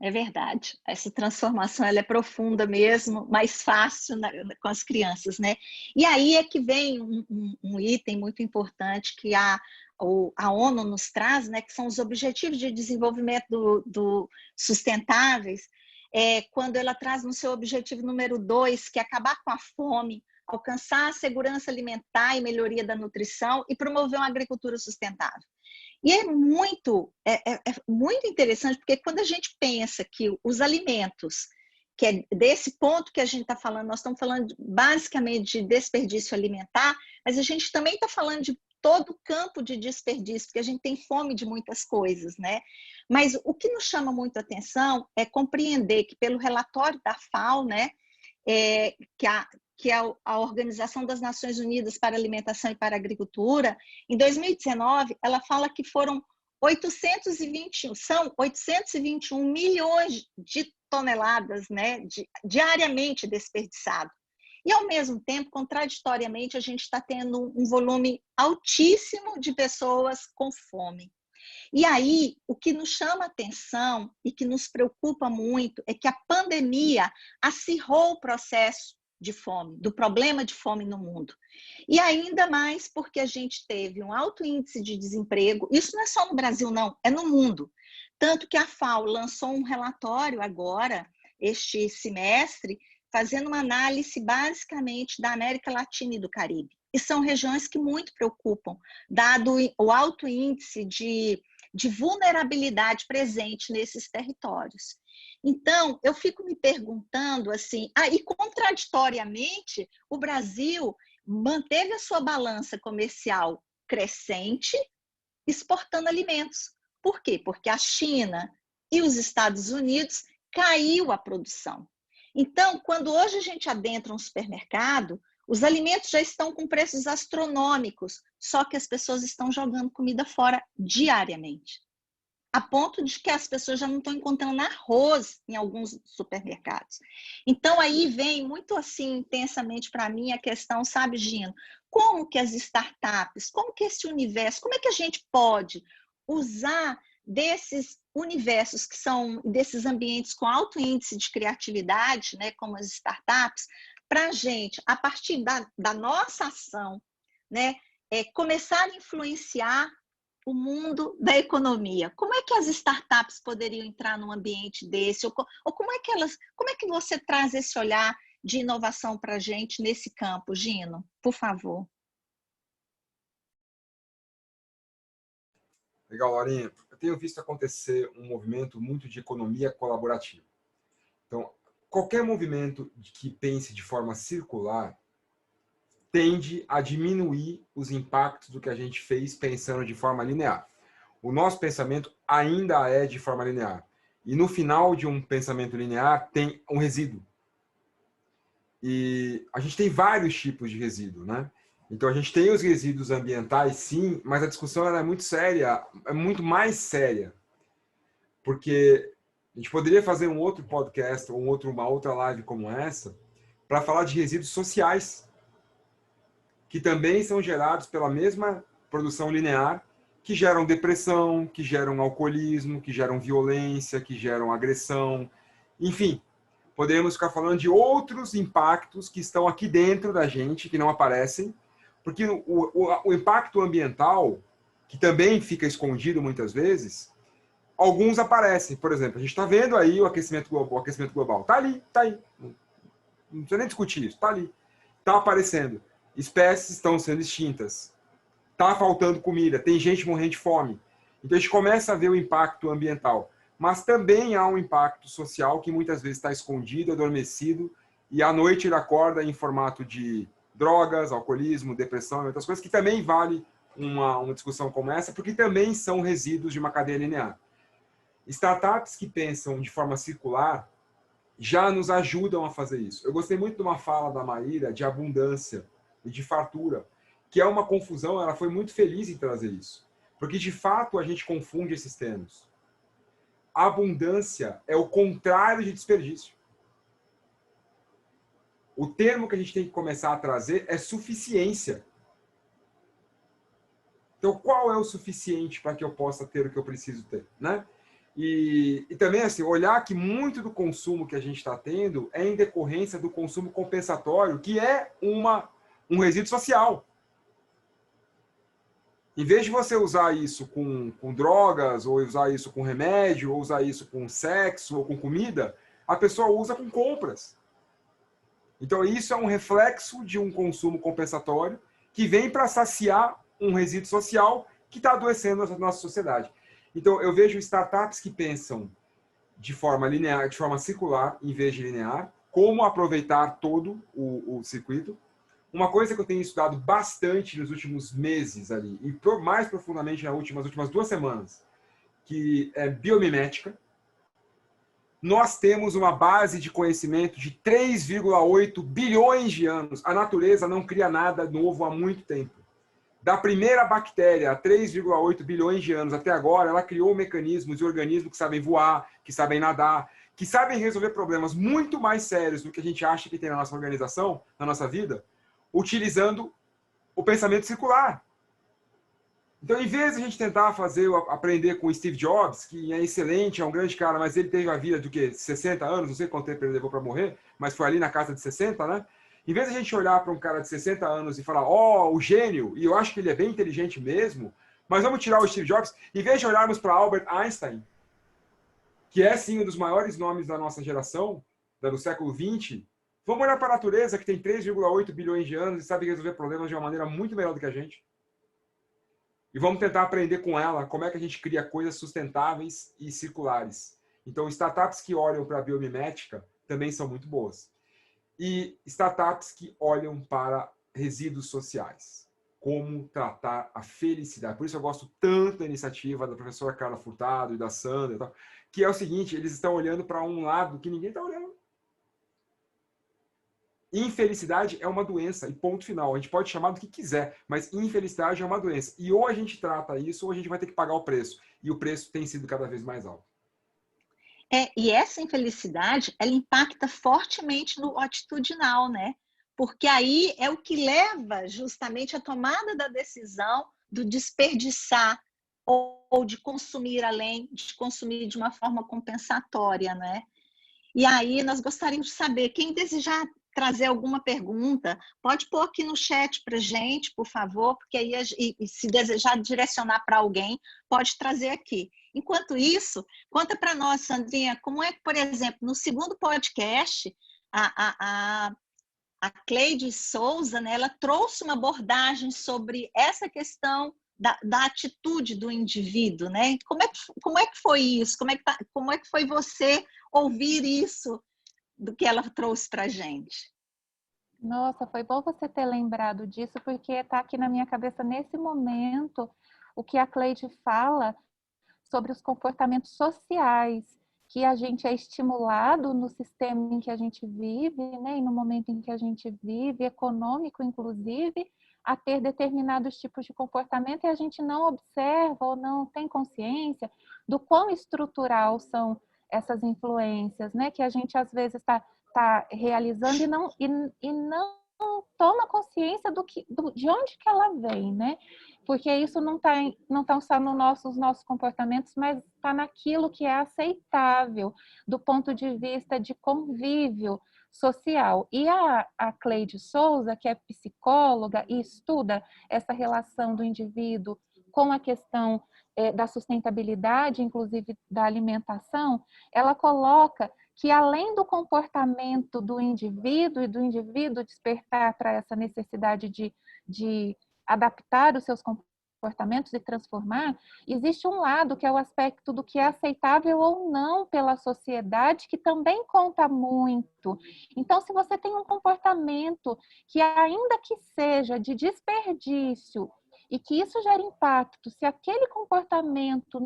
[SPEAKER 3] É verdade, essa transformação ela é profunda mesmo, mais fácil com as crianças, né? E aí é que vem um item muito importante que a ONU nos traz, né? Que são os Objetivos de Desenvolvimento Sustentáveis, quando ela traz no seu objetivo número 2, que é acabar com a fome, alcançar a segurança alimentar e melhoria da nutrição e promover uma agricultura sustentável. E é muito interessante, porque quando a gente pensa que os alimentos, que é desse ponto que a gente está falando, nós estamos falando basicamente de desperdício alimentar, mas a gente também está falando de todo o campo de desperdício, porque a gente tem fome de muitas coisas, né? Mas o que nos chama muito a atenção é compreender que pelo relatório da FAO, né, que é a Organização das Nações Unidas para a Alimentação e para a Agricultura, em 2019, ela fala que são 821 milhões de toneladas, né, diariamente desperdiçado. E, ao mesmo tempo, contraditoriamente, a gente está tendo um volume altíssimo de pessoas com fome. E aí, o que nos chama a atenção e que nos preocupa muito é que a pandemia acirrou o processo de fome, do problema de fome no mundo. E ainda mais porque a gente teve um alto índice de desemprego, isso não é só no Brasil não, é no mundo. Tanto que a FAO lançou um relatório agora, este semestre, fazendo uma análise basicamente da América Latina e do Caribe. E são regiões que muito preocupam, dado o alto índice de vulnerabilidade presente nesses territórios. Então, eu fico me perguntando assim, e contraditoriamente, o Brasil manteve a sua balança comercial crescente, exportando alimentos. Por quê? Porque a China e os Estados Unidos caiu a produção. Então, quando hoje a gente adentra um supermercado, os alimentos já estão com preços astronômicos, só que as pessoas estão jogando comida fora diariamente. A ponto de que as pessoas já não estão encontrando arroz em alguns supermercados. Então, aí vem muito assim, intensamente para mim a questão, sabe, Gino? Como que as startups, como que esse universo, como é que a gente pode usar desses universos que são, desses ambientes com alto índice de criatividade, né, como as startups, para a gente, a partir da nossa ação, né, começar a influenciar o mundo da economia. Como é que as startups poderiam entrar num ambiente desse? Ou como é que você traz esse olhar de inovação para a gente nesse campo, Gino? Por favor.
[SPEAKER 4] Legal, Laurinha. Eu tenho visto acontecer um movimento muito de economia colaborativa. Então, qualquer movimento que pense de forma circular tende a diminuir os impactos do que a gente fez pensando de forma linear. O nosso pensamento ainda é de forma linear. E no final de um pensamento linear tem um resíduo. E a gente tem vários tipos de resíduo, né? Então a gente tem os resíduos ambientais, sim, mas a discussão ela é muito séria, é muito mais séria. Porque a gente poderia fazer um outro podcast ou uma outra live como essa para falar de resíduos sociais, que também são gerados pela mesma produção linear, que geram depressão, que geram alcoolismo, que geram violência, que geram agressão. Enfim, podemos ficar falando de outros impactos que estão aqui dentro da gente, que não aparecem, porque o impacto ambiental, que também fica escondido muitas vezes, alguns aparecem. Por exemplo, a gente está vendo aí o aquecimento global. Está ali, está aí. Não precisa nem discutir isso, está ali. Está aparecendo. Espécies estão sendo extintas. Está faltando comida, tem gente morrendo de fome. Então a gente começa a ver o impacto ambiental. Mas também há um impacto social que muitas vezes está escondido, adormecido, e à noite ele acorda em formato de drogas, alcoolismo, depressão e outras coisas, que também vale uma discussão como essa, porque também são resíduos de uma cadeia linear. Startups que pensam de forma circular já nos ajudam a fazer isso. Eu gostei muito de uma fala da Maíra de abundância e de fartura, que é uma confusão, ela foi muito feliz em trazer isso. Porque, de fato, a gente confunde esses termos. Abundância é o contrário de desperdício. O termo que a gente tem que começar a trazer é suficiência. Então, qual é o suficiente para que eu possa ter o que eu preciso ter, né? E também, assim, olhar que muito do consumo que a gente está tendo é em decorrência do consumo compensatório, que é um resíduo social. Em vez de você usar isso com drogas, ou usar isso com remédio, ou usar isso com sexo, ou com comida, a pessoa usa com compras. Então, isso é um reflexo de um consumo compensatório que vem para saciar um resíduo social que está adoecendo a nossa sociedade. Então, eu vejo startups que pensam de forma linear, de forma circular, em vez de linear, como aproveitar todo o circuito. Uma coisa que eu tenho estudado bastante nos últimos meses ali, e mais profundamente nas últimas 2 semanas, que é biomimética. Nós temos uma base de conhecimento de 3,8 bilhões de anos. A natureza não cria nada novo há muito tempo. Da primeira bactéria, há 3,8 bilhões de anos até agora, ela criou mecanismos e organismos que sabem voar, que sabem nadar, que sabem resolver problemas muito mais sérios do que a gente acha que tem na nossa organização, na nossa vida, utilizando o pensamento circular. Então, em vez de a gente tentar aprender com o Steve Jobs, que é excelente, é um grande cara, mas ele teve a vida de quê? 60 anos, não sei quanto tempo ele levou para morrer, mas foi ali na casa de 60, né? Em vez de a gente olhar para um cara de 60 anos e falar, o gênio, e eu acho que ele é bem inteligente mesmo, mas vamos tirar o Steve Jobs, em vez de olharmos para Albert Einstein, que é, sim, um dos maiores nomes da nossa geração, do século XX, vamos olhar para a natureza, que tem 3,8 bilhões de anos e sabe resolver problemas de uma maneira muito melhor do que a gente. E vamos tentar aprender com ela como é que a gente cria coisas sustentáveis e circulares. Então, startups que olham para a biomimética também são muito boas. E startups que olham para resíduos sociais. Como tratar a felicidade. Por isso eu gosto tanto da iniciativa da professora Carla Furtado e da Sandra, e tal, que é o seguinte, eles estão olhando para um lado que ninguém está olhando. Infelicidade é uma doença, e ponto final. A gente pode chamar do que quiser, mas infelicidade é uma doença. E ou a gente trata isso, ou a gente vai ter que pagar o preço. E o preço tem sido cada vez mais alto.
[SPEAKER 3] E essa infelicidade, ela impacta fortemente no atitudinal, né? Porque aí é o que leva justamente à tomada da decisão do desperdiçar ou de consumir além, de consumir de uma forma compensatória, né? E aí nós gostaríamos de saber, quem desejar trazer alguma pergunta, pode pôr aqui no chat para a gente, por favor, porque aí, e se desejar direcionar para alguém, pode trazer aqui. Enquanto isso, conta para nós, Sandrinha, como é que, por exemplo, no segundo podcast, a Cleide Souza, né, ela trouxe uma abordagem sobre essa questão da atitude do indivíduo, né? Como é que foi isso? Como é que foi você ouvir isso do que ela trouxe para a gente?
[SPEAKER 5] Nossa, foi bom você ter lembrado disso, porque está aqui na minha cabeça nesse momento o que a Cleide fala sobre os comportamentos sociais que a gente é estimulado no sistema em que a gente vive, né, e no momento em que a gente vive, econômico inclusive, a ter determinados tipos de comportamento e a gente não observa ou não tem consciência do quão estrutural são essas influências, né, que a gente às vezes está realizando e não toma consciência de onde que ela vem, né? Porque isso não tá só nos nossos comportamentos, mas está naquilo que é aceitável do ponto de vista de convívio social. E a Cleide Souza, que é psicóloga e estuda essa relação do indivíduo com a questão da sustentabilidade, inclusive da alimentação, ela coloca que além do comportamento do indivíduo e do indivíduo despertar para essa necessidade de adaptar os seus comportamentos e transformar, existe um lado que é o aspecto do que é aceitável ou não pela sociedade, que também conta muito. Então, se você tem um comportamento que, ainda que seja de desperdício, e que isso gera impacto, se aquele comportamento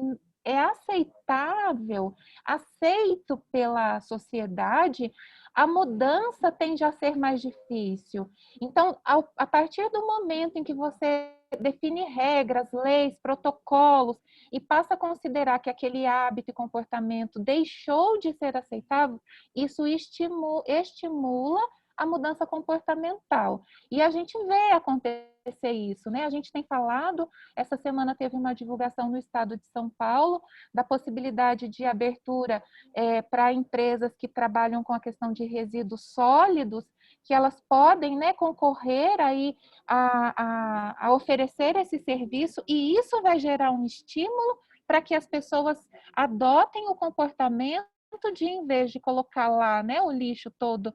[SPEAKER 5] é aceitável, aceito pela sociedade, a mudança tende a ser mais difícil. Então, a partir do momento em que você define regras, leis, protocolos e passa a considerar que aquele hábito e comportamento deixou de ser aceitável, isso estimula a mudança comportamental. E a gente vê acontecer isso, né? A gente tem falado, essa semana teve uma divulgação no estado de São Paulo da possibilidade de abertura para empresas que trabalham com a questão de resíduos sólidos, que elas podem, né, concorrer aí a oferecer esse serviço, e isso vai gerar um estímulo para que as pessoas adotem o comportamento de, em vez de colocar lá, né, o lixo todo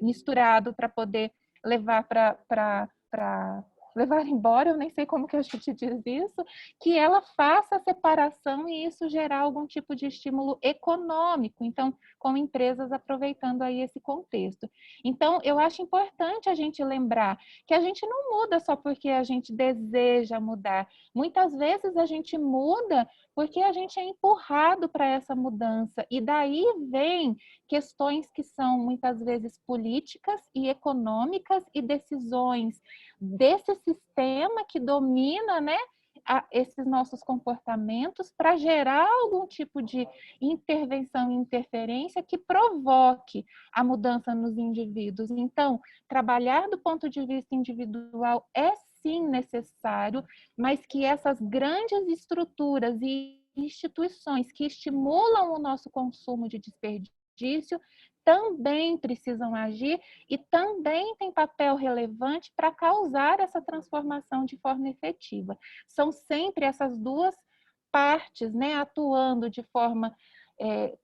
[SPEAKER 5] misturado para poder levar para levar embora, eu nem sei como que a gente diz isso, que ela faça a separação e isso gerar algum tipo de estímulo econômico, então, com empresas aproveitando aí esse contexto. Então, eu acho importante a gente lembrar que a gente não muda só porque a gente deseja mudar. Muitas vezes a gente muda porque a gente é empurrado para essa mudança, e daí vem questões que são muitas vezes políticas e econômicas e decisões desse sistema que domina, né, esses nossos comportamentos para gerar algum tipo de intervenção e interferência que provoque a mudança nos indivíduos. Então, trabalhar do ponto de vista individual é sim necessário, mas que essas grandes estruturas e instituições que estimulam o nosso consumo de desperdício também precisam agir e também têm papel relevante para causar essa transformação de forma efetiva. São sempre essas duas partes, né, atuando de forma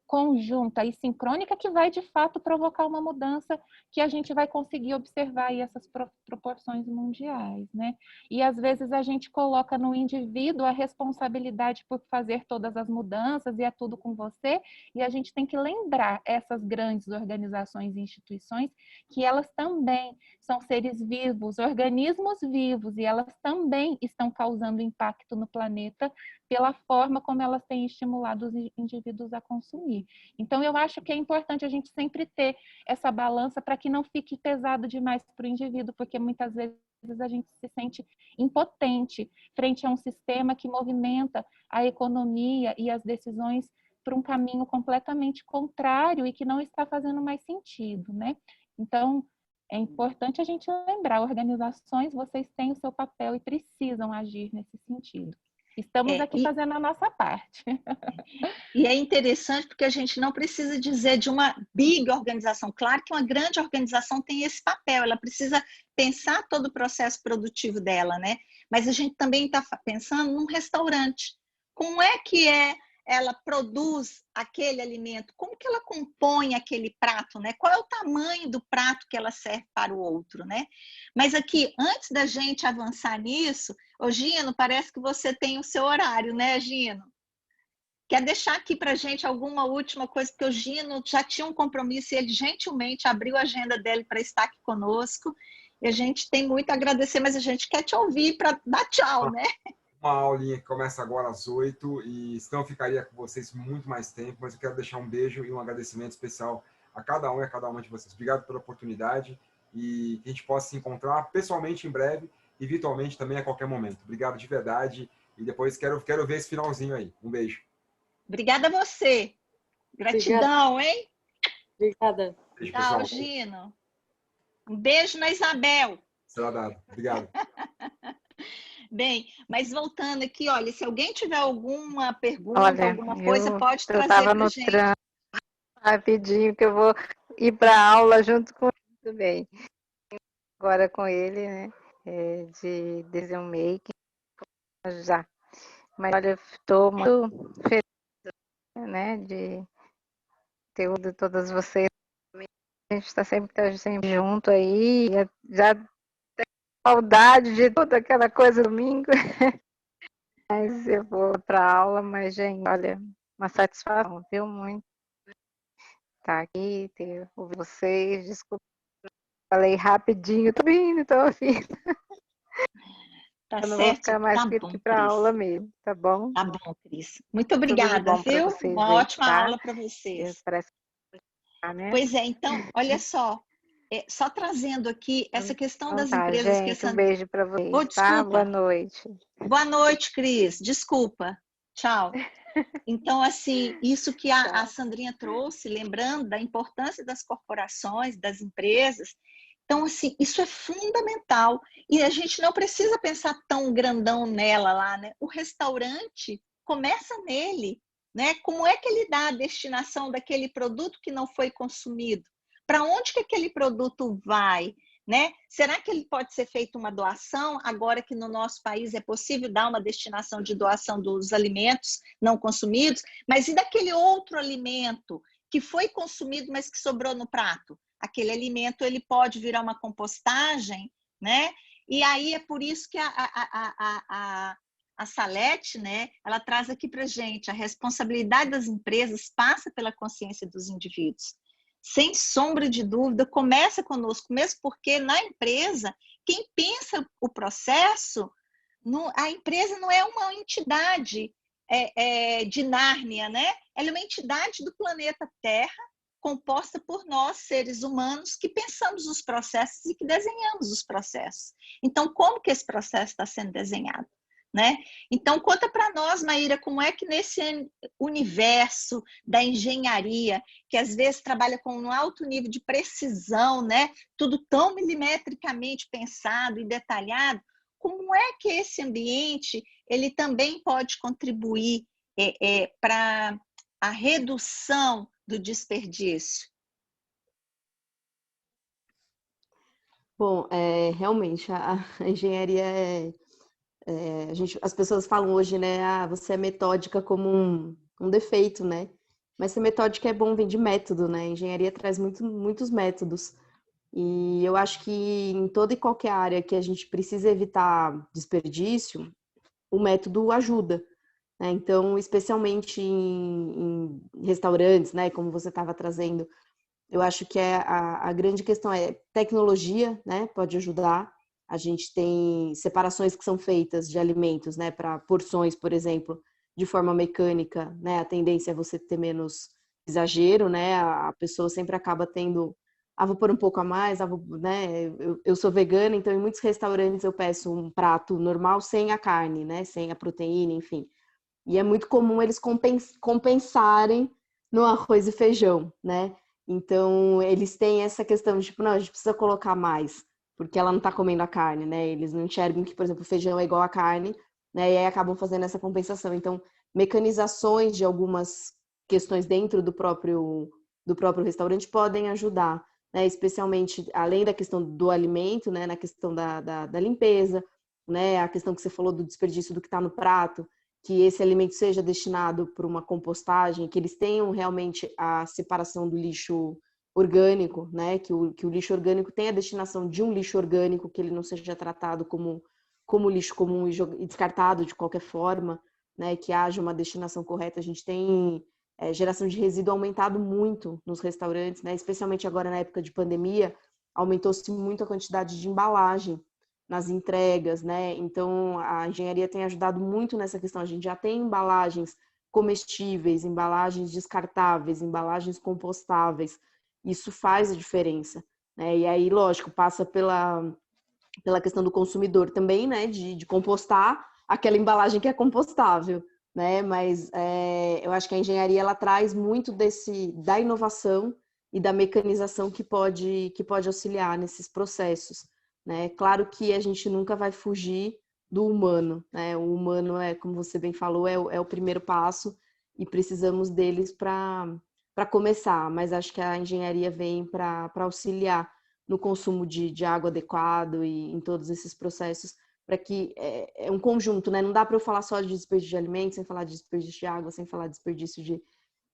[SPEAKER 5] conjunta e sincrônica que vai, de fato, provocar uma mudança que a gente vai conseguir observar aí essas proporções mundiais, né? E, às vezes, a gente coloca no indivíduo a responsabilidade por fazer todas as mudanças e é tudo com você, e a gente tem que lembrar essas grandes organizações e instituições que elas também são seres vivos, organismos vivos, e elas também estão causando impacto no planeta pela forma como elas têm estimulado os indivíduos a consumir. Então, eu acho que é importante a gente sempre ter essa balança para que não fique pesado demais para o indivíduo, porque muitas vezes a gente se sente impotente frente a um sistema que movimenta a economia e as decisões para um caminho completamente contrário e que não está fazendo mais sentido, né? Então, é importante a gente lembrar, organizações, vocês têm o seu papel e precisam agir nesse sentido. Estamos aqui fazendo a nossa parte.
[SPEAKER 3] E é interessante porque a gente não precisa dizer de uma big organização. Claro que uma grande organização tem esse papel, ela precisa pensar todo o processo produtivo dela, né? Mas a gente também está pensando num restaurante. Como é que ela produz aquele alimento? Como que ela compõe aquele prato, né? Qual é o tamanho do prato que ela serve para o outro, né? Mas aqui, antes da gente avançar nisso, ô Gino, parece que você tem o seu horário, né, Gino? Quer deixar aqui para a gente alguma última coisa? Porque o Gino já tinha um compromisso e ele gentilmente abriu a agenda dele para estar aqui conosco. E a gente tem muito a agradecer, mas a gente quer te ouvir para dar tchau, né?
[SPEAKER 4] Uma aulinha que começa agora às 8 e senão eu ficaria com vocês muito mais tempo, mas eu quero deixar um beijo e um agradecimento especial a cada um e a cada uma de vocês. Obrigado pela oportunidade e que a gente possa se encontrar pessoalmente em breve e virtualmente também a qualquer momento. Obrigado de verdade e depois quero ver esse finalzinho aí. Um beijo.
[SPEAKER 3] Obrigada a você. Gratidão,
[SPEAKER 2] Obrigada.
[SPEAKER 3] hein?
[SPEAKER 2] Obrigada.
[SPEAKER 4] Beijo,
[SPEAKER 3] Tchau,
[SPEAKER 4] pessoal.
[SPEAKER 3] Gino. Um beijo na Isabel.
[SPEAKER 4] Será dado. Obrigado.
[SPEAKER 3] Bem, mas voltando aqui, olha, se alguém tiver alguma pergunta,
[SPEAKER 6] Olha,
[SPEAKER 3] alguma coisa, pode
[SPEAKER 6] eu
[SPEAKER 3] trazer
[SPEAKER 6] estava
[SPEAKER 3] para a
[SPEAKER 6] no
[SPEAKER 3] gente.
[SPEAKER 6] trânsito rapidinho, que eu vou ir para a aula junto com ele também. Agora com ele, né, de design making, já. Mas olha, estou muito feliz, né, de ter ouvido todas vocês. A gente está sempre junto aí, já tenho saudade de toda aquela coisa domingo. Mas eu vou para a aula, mas, gente, olha, uma satisfação, viu? Muito estar aqui, ter ouvido vocês. Desculpa, falei rapidinho, tô ouvindo.
[SPEAKER 3] Tá
[SPEAKER 6] Eu não
[SPEAKER 3] certo,
[SPEAKER 6] vou ficar mais
[SPEAKER 3] tá
[SPEAKER 6] aqui
[SPEAKER 3] bom,
[SPEAKER 6] para a
[SPEAKER 3] Cris.
[SPEAKER 6] aula mesmo, tá bom?
[SPEAKER 3] Tá bom, Cris. Muito
[SPEAKER 6] Tudo de
[SPEAKER 3] obrigada,
[SPEAKER 6] bom para
[SPEAKER 3] viu?
[SPEAKER 6] vocês
[SPEAKER 3] Uma
[SPEAKER 6] aí,
[SPEAKER 3] ótima
[SPEAKER 6] tá?
[SPEAKER 3] aula para vocês.
[SPEAKER 6] Parece que né?
[SPEAKER 3] Pois é, então, olha só, só trazendo aqui essa questão das
[SPEAKER 6] Tá,
[SPEAKER 3] empresas que
[SPEAKER 6] gente, um beijo para vocês,
[SPEAKER 3] Oh,
[SPEAKER 6] tá? Boa
[SPEAKER 3] desculpa.
[SPEAKER 6] noite.
[SPEAKER 3] Boa noite, Cris. Desculpa. Tchau. Então, assim, isso que a Sandrinha trouxe, lembrando da importância das corporações, das empresas, Então, assim, isso é fundamental. E a gente não precisa pensar tão grandão nela lá, né? O restaurante começa nele, né? Como é que ele dá a destinação daquele produto que não foi consumido? Para onde que aquele produto vai? Né? Será que ele pode ser feito uma doação, agora que no nosso país é possível dar uma destinação de doação dos alimentos não consumidos? Mas e daquele outro alimento que foi consumido, mas que sobrou no prato? Aquele alimento ele pode virar uma compostagem, né? E aí é por isso que a Salete, né, ela traz aqui para a gente a responsabilidade das empresas passa pela consciência dos indivíduos. Sem sombra de dúvida, começa conosco, mesmo porque na empresa, quem pensa o processo, a empresa não é uma entidade de Nárnia, né? Ela é uma entidade do planeta Terra, composta por nós, seres humanos, que pensamos os processos e que desenhamos os processos. Então, como que esse processo está sendo desenhado? Né? Então, conta para nós, Maíra, como é que nesse universo da engenharia, que às vezes trabalha com um alto nível de precisão, né? Tudo tão milimetricamente pensado e detalhado, como é que esse ambiente ele também pode contribuir para a redução do desperdício?
[SPEAKER 1] Bom, realmente, a engenharia as pessoas falam hoje, né? Ah, você é metódica como um defeito, né? Mas ser metódica é bom, vem de método, né? A engenharia traz muitos métodos. E eu acho que em toda e qualquer área que a gente precisa evitar desperdício, o método ajuda, né? Então, especialmente em restaurantes, né? Como você estava trazendo, eu acho que a grande questão é tecnologia, né? Pode ajudar. A gente tem separações que são feitas de alimentos, né? Para porções, por exemplo, de forma mecânica, né? A tendência é você ter menos exagero, né? A pessoa sempre acaba tendo, vou pôr um pouco a mais, né? Eu sou vegana, então em muitos restaurantes eu peço um prato normal sem a carne, né? Sem a proteína, enfim. E é muito comum eles compensarem no arroz e feijão, né? Então, eles têm essa questão de, tipo, não, a gente precisa colocar mais, porque ela não tá comendo a carne, né? Eles não enxergam que, por exemplo, o feijão é igual à carne, né? E aí acabam fazendo essa compensação. Então, mecanizações de algumas questões dentro do próprio restaurante podem ajudar, né? Especialmente, além da questão do alimento, né? Na questão da limpeza, né? A questão que você falou do desperdício do que está no prato, que esse alimento seja destinado para uma compostagem, que eles tenham realmente a separação do lixo orgânico, né? Que o lixo orgânico tenha a destinação de um lixo orgânico, que ele não seja tratado como lixo comum e descartado de qualquer forma, né? Que haja uma destinação correta. A gente tem geração de resíduo aumentado muito nos restaurantes, né? Especialmente agora na época de pandemia, aumentou-se muito a quantidade de embalagem nas entregas, né? Então, a engenharia tem ajudado muito nessa questão. A gente já tem embalagens comestíveis, embalagens descartáveis, embalagens compostáveis. Isso faz a diferença, né? E aí, lógico, passa pela questão do consumidor também, né? De compostar aquela embalagem que é compostável, né? Mas eu acho que a engenharia ela traz muito da inovação e da mecanização que pode auxiliar nesses processos, né? Claro que a gente nunca vai fugir do humano, né? O humano como você bem falou, é o primeiro passo e precisamos deles para começar, mas acho que a engenharia vem para auxiliar no consumo de água adequado e em todos esses processos, para que é um conjunto, né? Não dá para eu falar só de desperdício de alimentos, sem falar de desperdício de água, sem falar de desperdício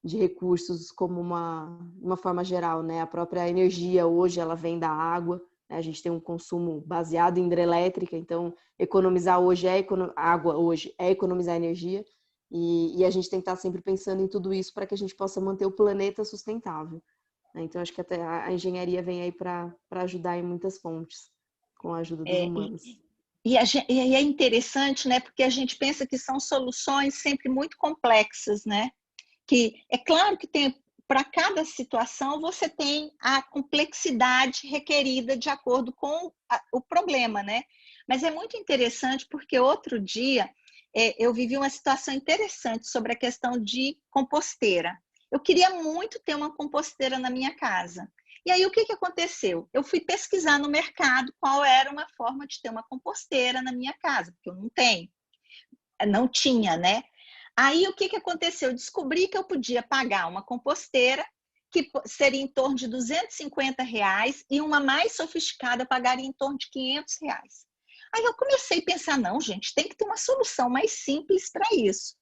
[SPEAKER 1] de recursos como uma forma geral, né? A própria energia hoje, ela vem da água, né? A gente tem um consumo baseado em hidrelétrica, então economizar hoje água hoje é economizar energia, e a gente tem que estar sempre pensando em tudo isso para que a gente possa manter o planeta sustentável, né? Então acho que até a engenharia vem aí para ajudar em muitas fontes, com a ajuda dos humanos.
[SPEAKER 3] E é interessante, né? Porque a gente pensa que são soluções sempre muito complexas, né? Que é claro que para cada situação você tem a complexidade requerida de acordo com o problema, né? Mas é muito interessante porque outro dia eu vivi uma situação interessante sobre a questão de composteira. Eu queria muito ter uma composteira na minha casa. E aí, o que aconteceu? Eu fui pesquisar no mercado qual era uma forma de ter uma composteira na minha casa, porque eu não tenho, não tinha, né? Aí, o que aconteceu? Eu descobri que eu podia pagar uma composteira, que seria em torno de R$ 250, e uma mais sofisticada eu pagaria em torno de R$ 500. Aí eu comecei a pensar, não, gente, tem que ter uma solução mais simples para isso.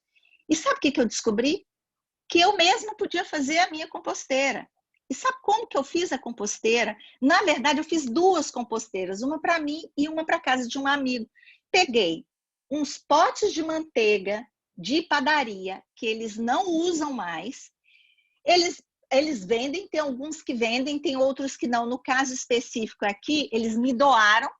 [SPEAKER 3] E sabe o que eu descobri? Que eu mesma podia fazer a minha composteira. E sabe como que eu fiz a composteira? Na verdade, eu fiz duas composteiras, uma para mim e uma para casa de um amigo. Peguei uns potes de manteiga de padaria, que eles não usam mais. Eles vendem, tem alguns que vendem, tem outros que não. No caso específico aqui, eles me doaram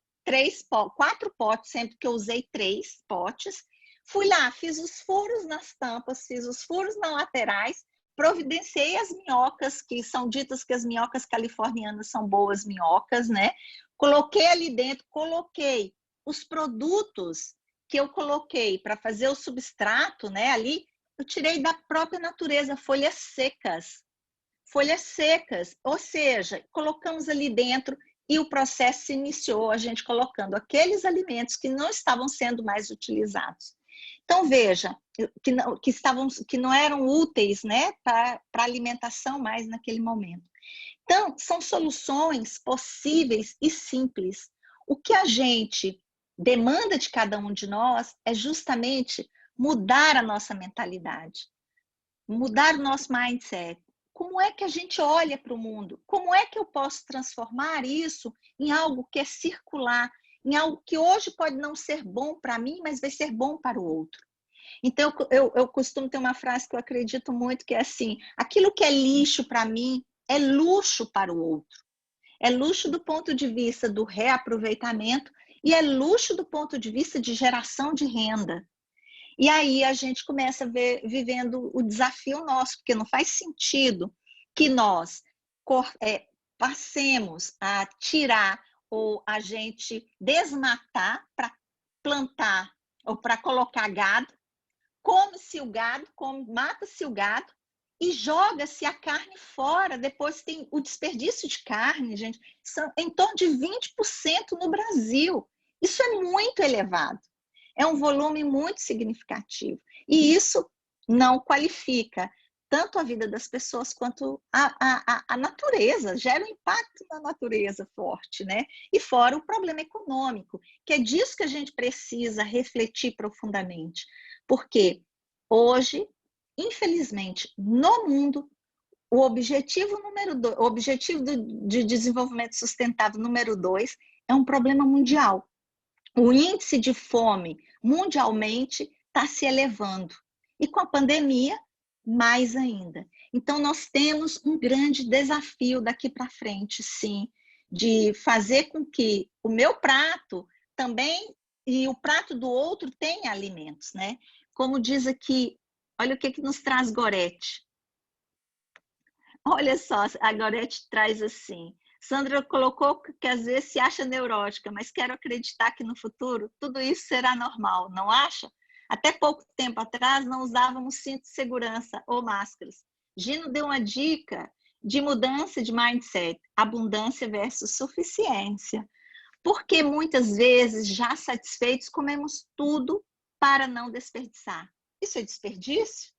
[SPEAKER 3] 4 potes, sempre que eu usei 3 potes. Fui lá, fiz os furos nas tampas, fiz os furos nas laterais, providenciei as minhocas, que são ditas que as minhocas californianas são boas minhocas, né? Coloquei ali dentro, coloquei os produtos que eu coloquei para fazer o substrato, né? Ali, eu tirei da própria natureza, folhas secas, ou seja, colocamos ali dentro e o processo se iniciou, a gente colocando aqueles alimentos que não estavam sendo mais utilizados. Então, veja, que não eram úteis, né, para alimentação mais naquele momento. Então, são soluções possíveis e simples. O que a gente demanda de cada um de nós é justamente mudar a nossa mentalidade, mudar o nosso mindset. Como é que a gente olha para o mundo? Como é que eu posso transformar isso em algo que é circular, em algo que hoje pode não ser bom para mim, mas vai ser bom para o outro? Então, eu costumo ter uma frase que eu acredito muito, que é assim: aquilo que é lixo para mim é luxo para o outro. É luxo do ponto de vista do reaproveitamento e é luxo do ponto de vista de geração de renda. E aí a gente começa a ver, vivendo o desafio nosso, porque não faz sentido que nós passemos a tirar ou a gente desmatar para plantar ou para colocar gado, come-se o gado, mata-se o gado e joga-se a carne fora. Depois tem o desperdício de carne, gente, são em torno de 20% no Brasil. Isso é muito elevado. É um volume muito significativo. E isso não qualifica tanto a vida das pessoas quanto a natureza, gera um impacto na natureza forte, né? E fora o problema econômico, que é disso que a gente precisa refletir profundamente. Porque hoje, infelizmente, no mundo, o objetivo de desenvolvimento sustentável número 2 é um problema mundial. O índice de fome mundialmente está se elevando. E com a pandemia, mais ainda. Então, nós temos um grande desafio daqui para frente, sim, de fazer com que o meu prato também e o prato do outro tenha alimentos, né? Como diz aqui, olha o que nos traz Gorete. Olha só, a Gorete traz assim: Sandra colocou que às vezes se acha neurótica, mas quero acreditar que no futuro tudo isso será normal, não acha? Até pouco tempo atrás não usávamos cinto de segurança ou máscaras. Gino deu uma dica de mudança de mindset, abundância versus suficiência. Porque muitas vezes, já satisfeitos, comemos tudo para não desperdiçar. Isso é desperdício?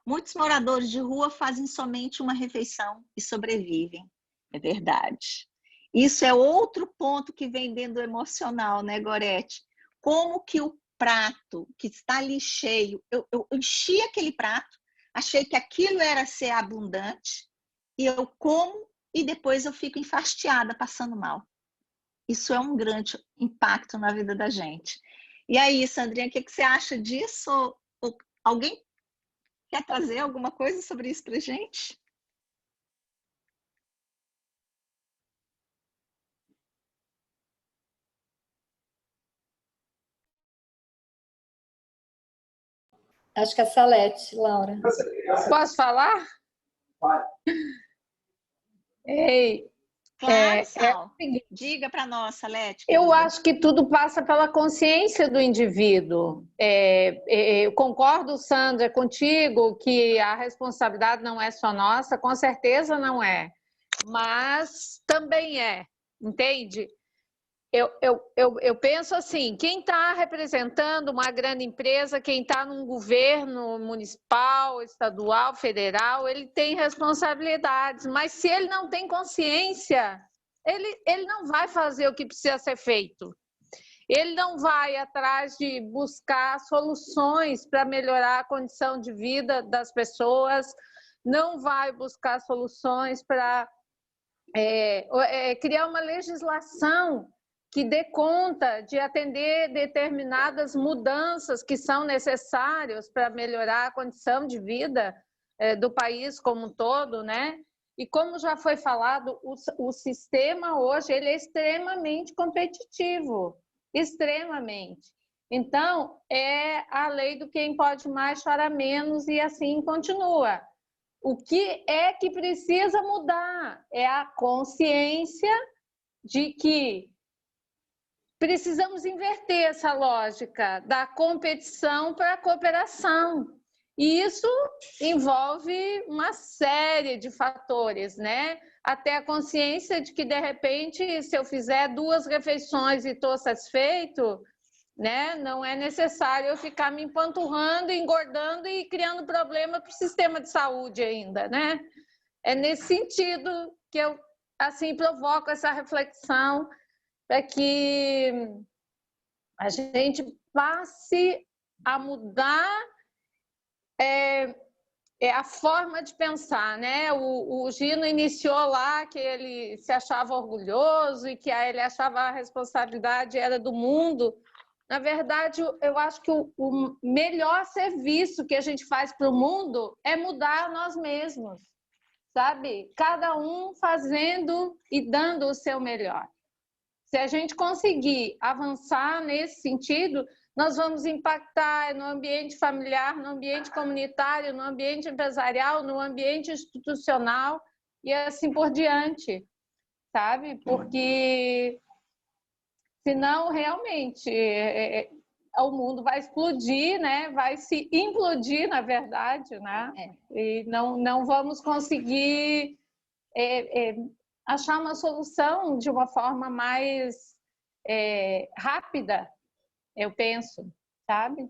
[SPEAKER 3] Muitos moradores de rua fazem somente uma refeição e sobrevivem. É verdade. Isso é outro ponto que vem dentro do emocional, né, Gorete? Como que o prato que está ali cheio, eu enchi aquele prato, achei que aquilo era ser abundante, e eu como e depois eu fico enfastiada, passando mal. Isso é um grande impacto na vida da gente. E aí, Sandrinha, o que você acha disso? Alguém quer trazer alguma coisa sobre isso para a gente?
[SPEAKER 2] Acho que é a Salete, Laura.
[SPEAKER 7] Posso falar?
[SPEAKER 4] Vai.
[SPEAKER 7] Ei,
[SPEAKER 3] Claro, Sal. Diga para nós, Salete.
[SPEAKER 7] Eu acho que tudo passa pela consciência do indivíduo. Eu concordo, Sandra, contigo que a responsabilidade não é só nossa, com certeza não é. mas também entende? Eu penso assim, quem está representando uma grande empresa, quem está num governo municipal, estadual, federal, ele tem responsabilidades, mas se ele não tem consciência, ele não vai fazer o que precisa ser feito. Ele não vai atrás de buscar soluções para melhorar a condição de vida das pessoas, não vai buscar soluções para criar uma legislação que dê conta de atender determinadas mudanças que são necessárias para melhorar a condição de vida do país como um todo, né? E como já foi falado, o sistema hoje ele é extremamente competitivo, extremamente. Então, é a lei do quem pode mais chora menos e assim continua. O que é que precisa mudar? É a consciência de que precisamos inverter essa lógica da competição para a cooperação. E isso envolve uma série de fatores, né? Até a consciência de que, de repente, se eu fizer 2 refeições e estou satisfeito, né? Não é necessário eu ficar me empanturrando, engordando e criando problema para o sistema de saúde ainda, né? É nesse sentido que eu assim provoco essa reflexão para que a gente passe a mudar a forma de pensar, né? O Gino iniciou lá que ele se achava orgulhoso e que ele achava a responsabilidade era do mundo. Na verdade, eu acho que o melhor serviço que a gente faz para o mundo é mudar nós mesmos, sabe? Cada um fazendo e dando o seu melhor. Se a gente conseguir avançar nesse sentido, nós vamos impactar no ambiente familiar, no ambiente comunitário, no ambiente empresarial, no ambiente institucional e assim por diante, sabe? Porque senão, realmente, o mundo vai explodir, né? Vai se implodir, na verdade, né? E não vamos conseguir achar uma solução de uma forma mais rápida, eu penso, sabe?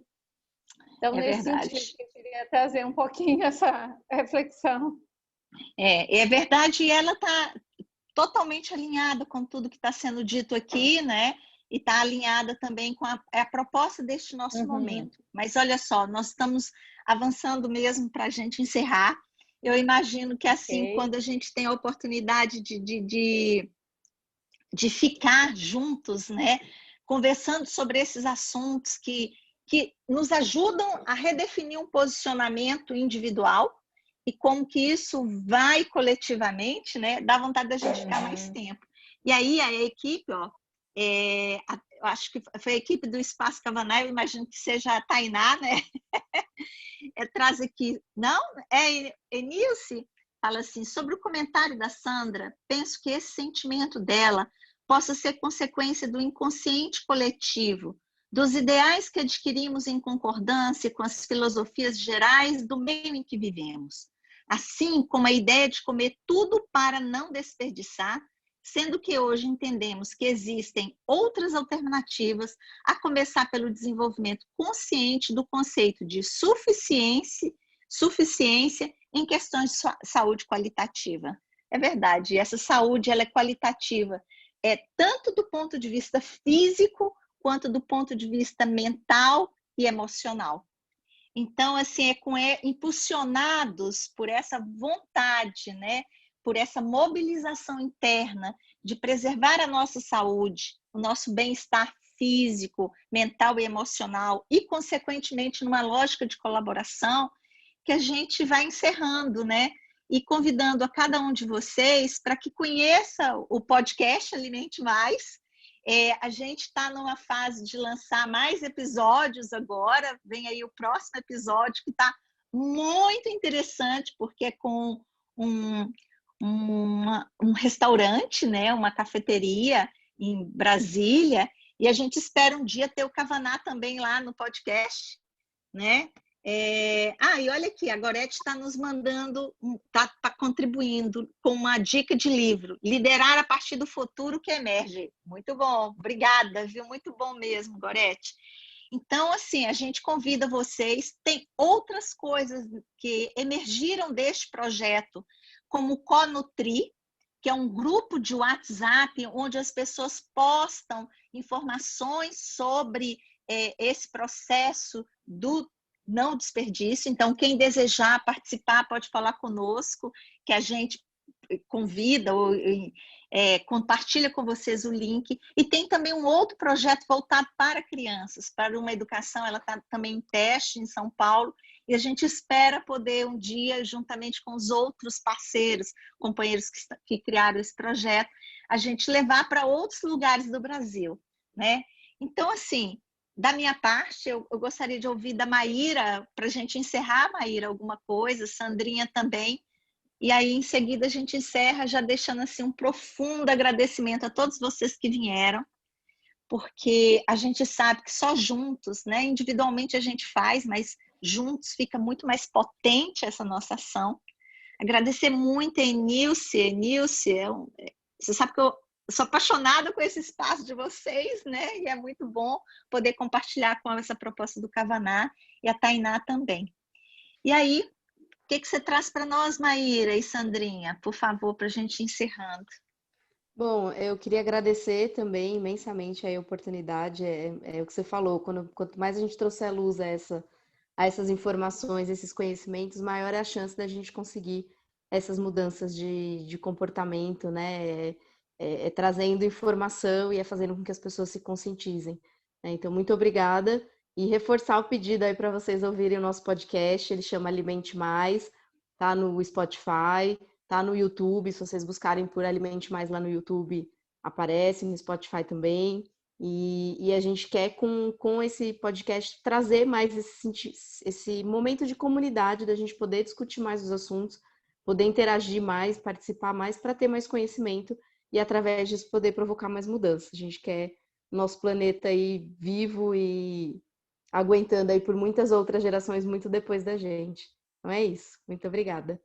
[SPEAKER 7] Então, nesse sentido, eu queria trazer um pouquinho essa reflexão.
[SPEAKER 3] É verdade, e ela está totalmente alinhada com tudo que está sendo dito aqui, né? E está alinhada também com a proposta deste nosso momento. Mas olha só, nós estamos avançando mesmo para a gente encerrar. Eu imagino que assim, quando a gente tem a oportunidade de ficar juntos, né? Conversando sobre esses assuntos que nos ajudam a redefinir um posicionamento individual e como que isso vai coletivamente, né? Dá vontade da gente ficar mais tempo. E aí a equipe, eu acho que foi a equipe do Espaço Kavaná, eu imagino que seja a Tainá, né? Traz aqui, não? Enilce fala assim, sobre o comentário da Sandra, penso que esse sentimento dela possa ser consequência do inconsciente coletivo, dos ideais que adquirimos em concordância com as filosofias gerais do meio em que vivemos. Assim como a ideia de comer tudo para não desperdiçar, sendo que hoje entendemos que existem outras alternativas, a começar pelo desenvolvimento consciente do conceito de suficiência em questões de saúde qualitativa. É verdade, essa saúde ela é qualitativa, tanto do ponto de vista físico, quanto do ponto de vista mental e emocional. Então, assim, impulsionados por essa vontade, né? Por essa mobilização interna de preservar a nossa saúde, o nosso bem-estar físico, mental e emocional, e, consequentemente, numa lógica de colaboração, que a gente vai encerrando, né? E convidando a cada um de vocês para que conheça o podcast Alimente Mais. A gente está numa fase de lançar mais episódios agora, vem aí o próximo episódio que está muito interessante, porque é com um restaurante, né, uma cafeteria em Brasília, e a gente espera um dia ter o Kavaná também lá no podcast, né? E olha aqui, a Gorete está nos mandando, está contribuindo com uma dica de livro, Liderar a partir do futuro que emerge. Muito bom, obrigada, viu? Muito bom mesmo, Gorete. Então, assim, a gente convida vocês, tem outras coisas que emergiram deste projeto, como o Conutri, que é um grupo de WhatsApp onde as pessoas postam informações sobre esse processo do não desperdício. Então, quem desejar participar pode falar conosco, que a gente convida ou compartilha com vocês o link. E tem também um outro projeto voltado para crianças, para uma educação, ela está também em teste em São Paulo, e a gente espera poder um dia, juntamente com os outros parceiros, companheiros que criaram esse projeto, a gente levar para outros lugares do Brasil, né? Então, assim, da minha parte, eu gostaria de ouvir da Maíra, para a gente encerrar, Maíra, alguma coisa, Sandrinha também, e aí em seguida a gente encerra já deixando assim um profundo agradecimento a todos vocês que vieram, porque a gente sabe que só juntos, né, individualmente a gente faz, mas juntos fica muito mais potente essa nossa ação. Agradecer muito a Enilce, você sabe que eu sou apaixonada com esse espaço de vocês, né? E é muito bom poder compartilhar com essa proposta do Kavaná e a Tainá também. E aí, o que você traz para nós, Maíra e Sandrinha, por favor, para a gente ir encerrando?
[SPEAKER 1] Bom, eu queria agradecer também imensamente a oportunidade, é o que você falou, quanto mais a gente trouxer a luz a essas informações, esses conhecimentos, maior é a chance da gente conseguir essas mudanças de comportamento, né? Trazendo informação e fazendo com que as pessoas se conscientizem, né? Então, muito obrigada e reforçar o pedido aí para vocês ouvirem o nosso podcast, ele chama Alimente Mais, tá no Spotify, tá no YouTube, se vocês buscarem por Alimente Mais lá no YouTube, aparece, no Spotify também. E a gente quer, com esse podcast, trazer mais esse momento de comunidade, da gente poder discutir mais os assuntos, poder interagir mais, participar mais, para ter mais conhecimento e, através disso, poder provocar mais mudanças. A gente quer nosso planeta aí vivo e aguentando aí por muitas outras gerações muito depois da gente. Então é isso. Muito obrigada.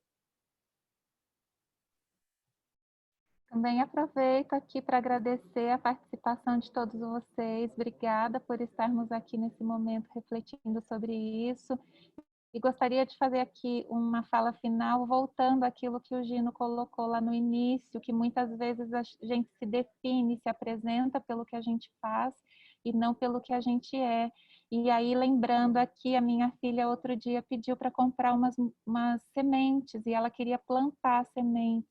[SPEAKER 5] Também aproveito aqui para agradecer a participação de todos vocês. Obrigada por estarmos aqui nesse momento refletindo sobre isso. E gostaria de fazer aqui uma fala final, voltando àquilo que o Gino colocou lá no início, que muitas vezes a gente se define, se apresenta pelo que a gente faz e não pelo que a gente é. E aí, lembrando aqui, a minha filha outro dia pediu para comprar umas sementes e ela queria plantar sementes.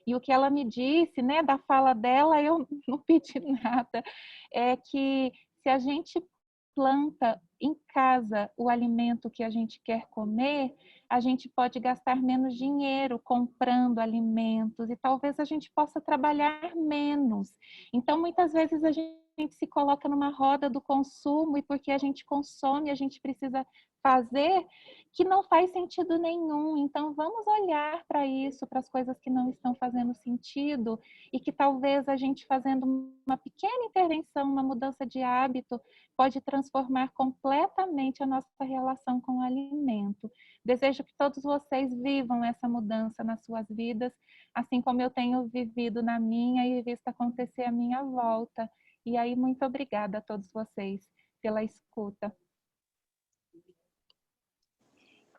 [SPEAKER 5] E o que ela me disse, né, da fala dela, eu não pedi nada, é que se a gente planta em casa o alimento que a gente quer comer, a gente pode gastar menos dinheiro comprando alimentos e talvez a gente possa trabalhar menos. Então, muitas vezes a gente se coloca numa roda do consumo e porque a gente consome, a gente precisa fazer que não faz sentido nenhum. Então, vamos olhar para isso, para as coisas que não estão fazendo sentido e que talvez a gente fazendo uma pequena intervenção, uma mudança de hábito, pode transformar completamente a nossa relação com o alimento. Desejo que todos vocês vivam essa mudança nas suas vidas, assim como eu tenho vivido na minha e visto acontecer à minha volta. E aí, muito obrigada a todos vocês pela escuta.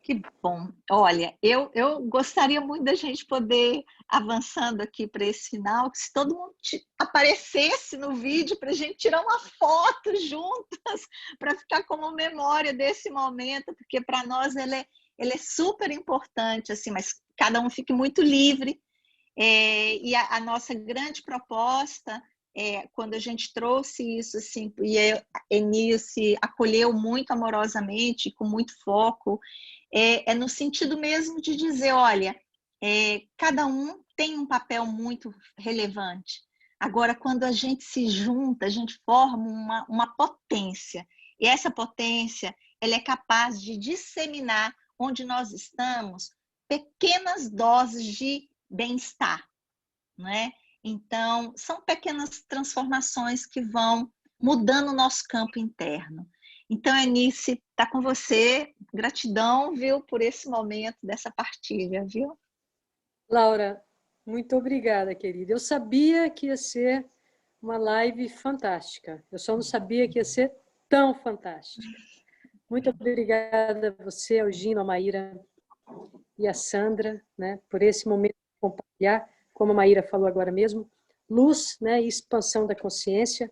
[SPEAKER 3] Que bom. Olha, eu gostaria muito da gente poder, avançando aqui para esse final, que se todo mundo aparecesse no vídeo para a gente tirar uma foto juntas, para ficar como memória desse momento, porque para nós ele é super importante, assim, mas cada um fique muito livre. E a nossa grande proposta, quando a gente trouxe isso, assim, e a Enilce acolheu muito amorosamente, com muito foco, é no sentido mesmo de dizer, olha, cada um tem um papel muito relevante. Agora, quando a gente se junta, a gente forma uma potência. E essa potência, ela é capaz de disseminar onde nós estamos pequenas doses de bem-estar, não é? Então, são pequenas transformações que vão mudando o nosso campo interno. Então, Anice, está com você. Gratidão, viu, por esse momento dessa partilha, viu?
[SPEAKER 2] Laura, muito obrigada, querida. Eu sabia que ia ser uma live fantástica. Eu só não sabia que ia ser tão fantástica. Muito obrigada a você, ao Gino, a Maíra e a Sandra, né, por esse momento de compartilhar, como a Maíra falou agora mesmo, luz, né, e expansão da consciência.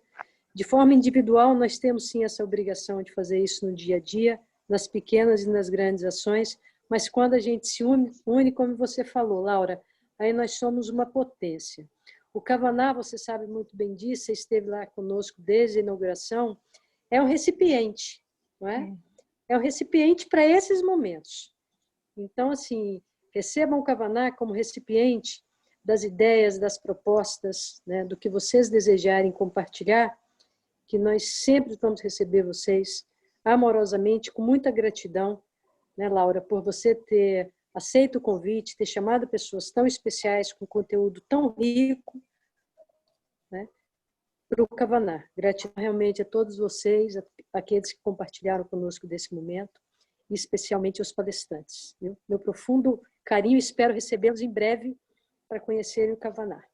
[SPEAKER 2] De forma individual, nós temos sim essa obrigação de fazer isso no dia a dia, nas pequenas e nas grandes ações, mas quando a gente se une, como você falou, Laura, aí nós somos uma potência. O Kavaná, você sabe muito bem disso, você esteve lá conosco desde a inauguração, é um recipiente, não é? É um recipiente para esses momentos. Então, assim, recebam o Kavaná como recipiente das ideias, das propostas, né, do que vocês desejarem compartilhar, que nós sempre vamos receber vocês amorosamente, com muita gratidão, né, Laura, por você ter aceito o convite, ter chamado pessoas tão especiais, com conteúdo tão rico, né, para o Kavaná. Gratidão realmente a todos vocês, aqueles que compartilharam conosco desse momento, e especialmente aos palestrantes. Viu? Meu profundo carinho, espero recebê-los em breve para conhecerem o Kavaná.